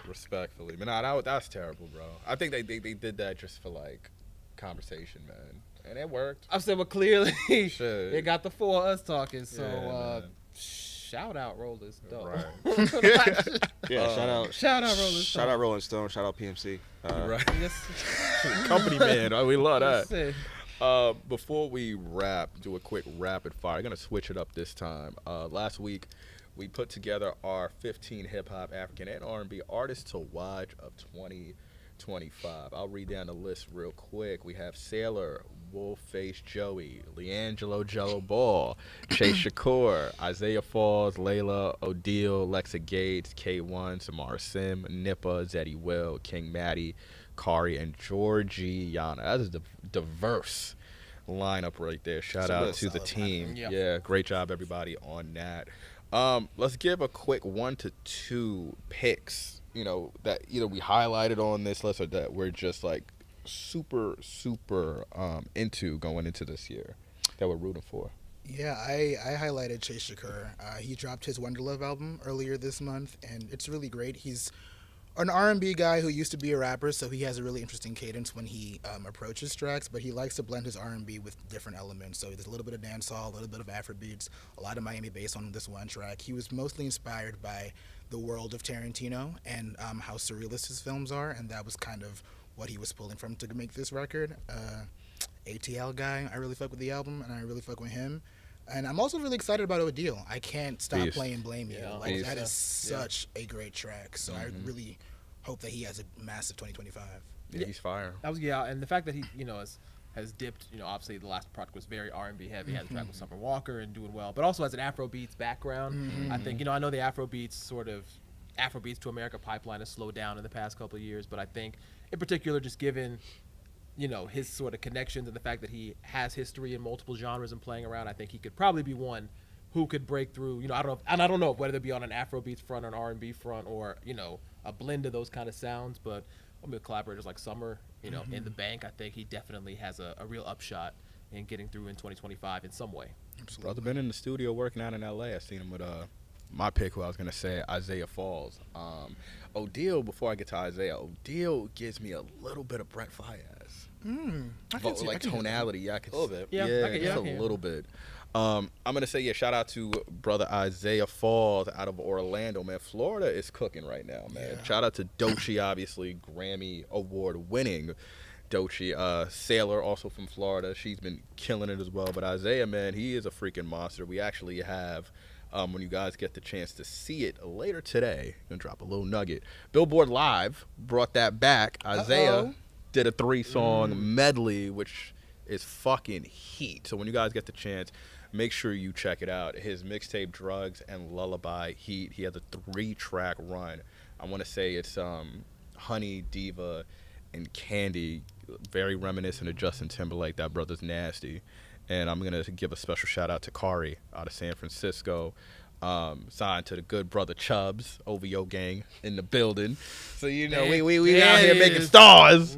Speaker 1: Respectfully, but nah, that's terrible, bro. I think they did that just for like conversation, man, and it worked.
Speaker 4: I'm saying, but clearly,
Speaker 1: Shit.
Speaker 4: it got the four of us talking. So,
Speaker 1: Yeah, man.
Speaker 4: shout out Rolling Stone.
Speaker 1: Right.
Speaker 2: Yeah, shout out
Speaker 4: Rolling Stone.
Speaker 2: shout out Rolling Stone, shout out PMC.
Speaker 1: Right.
Speaker 4: Yes.
Speaker 1: Company man, we love that.
Speaker 4: Yes,
Speaker 1: Before we do a quick rapid fire. I'm gonna switch it up this time. Last week, we put together our 15 hip hop, African, and R&B artists to watch of 2025. I'll read down the list real quick. We have Sailor, Wolfface Joey, Leangelo Jello Ball, Chase Shakur, Isaiah Falls, Layla, Odile, Lexa Gates, K1, Samara Sim, Nippa, Zeddy Will, King Maddie, Kari, and Georgiana. That is the diverse lineup right there. Shout out to the team.
Speaker 4: Yeah.
Speaker 1: Yeah, great job everybody on that. Let's give a quick 1 to 2 picks, that either we highlighted on this list or that we're just like super into going into this year that we're rooting for.
Speaker 3: Yeah, I highlighted Chase Shakur. He dropped his Wonderlove album earlier this month, and it's really great. He's an R&B guy who used to be a rapper, so he has a really interesting cadence when he approaches tracks, but he likes to blend his R&B with different elements. So there's a little bit of dancehall, a little bit of Afrobeats, a lot of Miami bass on this one track. He was mostly inspired by the world of Tarantino and how surrealist his films are, and that was kind of what he was pulling from to make this record. ATL guy, I really fuck with the album, and I really fuck with him. And I'm also really excited about Odile. I can't stop
Speaker 1: Peace.
Speaker 3: playing Blame You.
Speaker 4: Yeah.
Speaker 3: Like,
Speaker 1: Peace.
Speaker 3: that is such a great track. So I really hope that he has a massive 2025.
Speaker 1: Yeah, he's fire.
Speaker 4: that was and the fact that he has dipped. Obviously the last project was very R&B heavy. Had a track with Summer Walker and doing well, but also has an Afrobeats background. I think I know the Afrobeats to America pipeline has slowed down in the past couple of years, but I think in particular just given his sort of connections and the fact that he has history in multiple genres and playing around, I think he could probably be one who could break through. I don't know whether it be on an Afrobeats front or an R&B front or a blend of those kind of sounds. But with collaborators like Summer, in the bank, I think he definitely has a real upshot in getting through in 2025 in some way.
Speaker 1: Brother been in the studio working out in LA. I seen him with my pick, who I was gonna say, Isaiah Falls. Odile, before I get to Isaiah, Odile gives me a little bit of Brett Fayez.
Speaker 3: I can see,
Speaker 1: Like
Speaker 3: I can hear that.
Speaker 1: tonality, yeah, I could
Speaker 2: A little bit.
Speaker 4: Yeah,
Speaker 1: yeah,
Speaker 4: I can-
Speaker 1: just
Speaker 4: I
Speaker 1: a
Speaker 4: can.
Speaker 1: little bit. I'm gonna say shout out to brother Isaiah Falls out of Orlando, man. Florida is cooking right now, man.
Speaker 3: Yeah.
Speaker 1: Shout out to Doechii, obviously Grammy Award winning Doechii. Sailor, also from Florida, she's been killing it as well. But Isaiah, man, he is a freaking monster. We actually have, when you guys get the chance to see it later today, I'm gonna drop a little nugget. Billboard Live brought that back. Isaiah did a 3-song medley, which is fucking heat. So when you guys get the chance, make sure you check it out. His mixtape Drugs and Lullaby Heat. He has a 3-track run. I want to say it's Honey, Diva, and Candy. Very reminiscent of Justin Timberlake. That brother's nasty. And I'm gonna give a special shout out to Kari out of San Francisco. Signed to the good brother Chubbs, OVO gang in the building. So we out here making stars.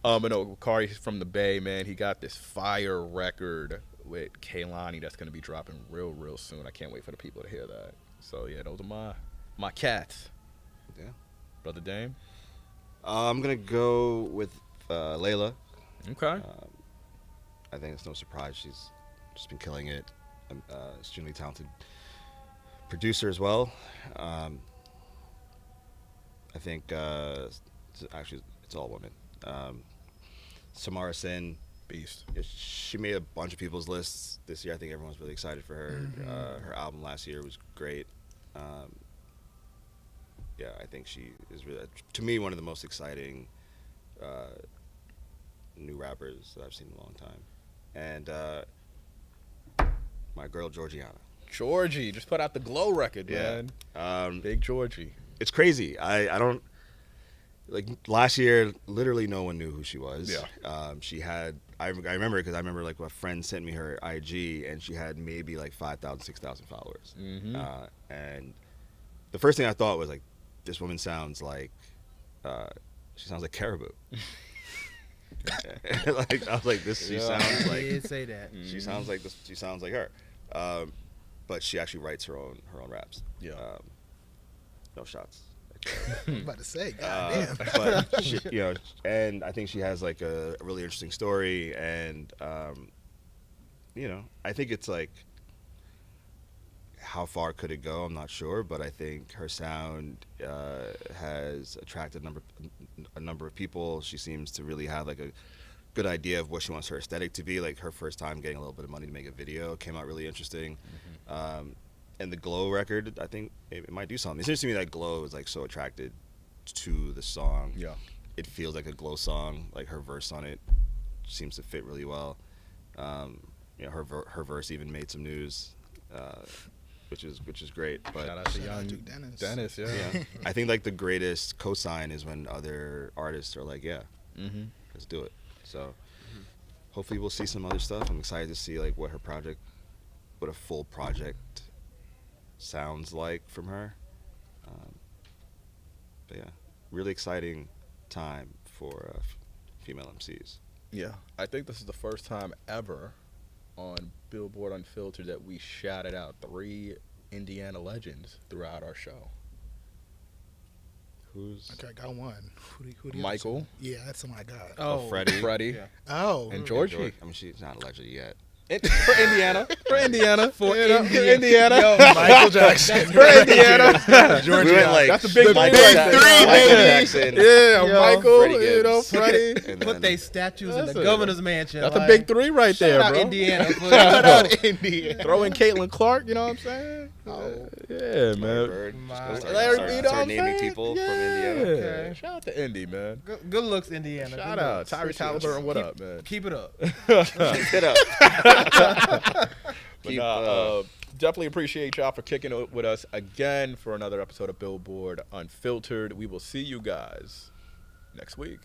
Speaker 1: And Kari from the Bay, man, he got this fire record with Kaylani that's gonna be dropping real soon. I can't wait for the people to hear that. So yeah, those are my cats.
Speaker 2: Yeah,
Speaker 1: brother Dame.
Speaker 2: I'm gonna go with Layla.
Speaker 1: Okay.
Speaker 2: I think it's no surprise she's just been killing it. Extremely talented producer as well. I think actually it's all women. Samara Sin,
Speaker 1: beast.
Speaker 2: She made a bunch of people's lists this year. I think everyone's really excited for her. Her album last year was great. Yeah, I think she is really, to me, one of the most exciting new rappers that I've seen in a long time. And my girl Georgiana.
Speaker 1: Georgie just put out the Glow record,
Speaker 2: yeah.
Speaker 1: Man. Big Georgie.
Speaker 2: It's crazy. I don't like last year. Literally, no one knew who she was.
Speaker 1: Yeah.
Speaker 2: She had. I remember because I remember like a friend sent me her IG and she had maybe like 5,000, 6,000 followers.
Speaker 1: Mm-hmm.
Speaker 2: And the first thing I thought was like, this woman sounds like she sounds like Caribou. Like I was like, this. She sounds like.
Speaker 4: Did say that.
Speaker 2: She sounds like this. She sounds like her. But she actually writes her own raps.
Speaker 1: Yeah.
Speaker 2: No shots.
Speaker 3: I'm about to say, goddamn.
Speaker 2: But she, and I think she has like a really interesting story, and I think it's like, how far could it go? I'm not sure, but I think her sound has attracted a number of people. She seems to really have like a good idea of what she wants her aesthetic to be. Like her first time getting a little bit of money to make a video came out really interesting. And the Glow record, I think it might do something. It seems to me that Glow is like so attracted to the song.
Speaker 1: Yeah.
Speaker 2: It feels like a Glow song. Like her verse on it seems to fit really well. Her verse even made some news, which is great. But
Speaker 1: shout out to young Dennis. Yeah.
Speaker 2: I think like the greatest cosign is when other artists are like, yeah, let's do it. So hopefully we'll see some other stuff. I'm excited to see like what a full project sounds like from her. But yeah, really exciting time for female MCs.
Speaker 1: Yeah, I think this is the first time ever on Billboard Unfiltered that we shouted out 3 Indiana legends throughout our show.
Speaker 3: Okay, I got one. Who do you
Speaker 1: Michael.
Speaker 3: have? Yeah, that's what I got.
Speaker 2: Oh, Freddie.
Speaker 1: Yeah.
Speaker 3: Oh.
Speaker 1: And Georgie.
Speaker 2: I mean, she's not a legend yet.
Speaker 1: For Indiana.
Speaker 4: For
Speaker 1: Indiana.
Speaker 3: Yo, Michael Jackson.
Speaker 1: For Indiana.
Speaker 3: Georgia.
Speaker 2: We went like
Speaker 1: that's a big three,
Speaker 2: Michael Jackson.
Speaker 1: Yeah, Michael,
Speaker 2: Freddie Gibbs.
Speaker 1: Freddie.
Speaker 4: Put they statues in the governor's mansion.
Speaker 1: That's a big 3 right there,
Speaker 4: Shout
Speaker 1: bro.
Speaker 4: out Indiana.
Speaker 3: Shout out Indiana.
Speaker 1: Throw in Caitlin Clark, you know what I'm saying?
Speaker 3: Oh.
Speaker 1: Yeah, man.
Speaker 2: Bird.
Speaker 1: Start
Speaker 2: naming people from Indiana.
Speaker 4: Okay.
Speaker 1: Shout out to Indy, man.
Speaker 4: Good looks, Indiana.
Speaker 1: Shout out. Tyrese Halliburton, what up, man?
Speaker 4: Keep it up.
Speaker 2: Keep it up.
Speaker 1: Definitely appreciate y'all for kicking it with us again for another episode of Billboard Unfiltered. We will see you guys next week.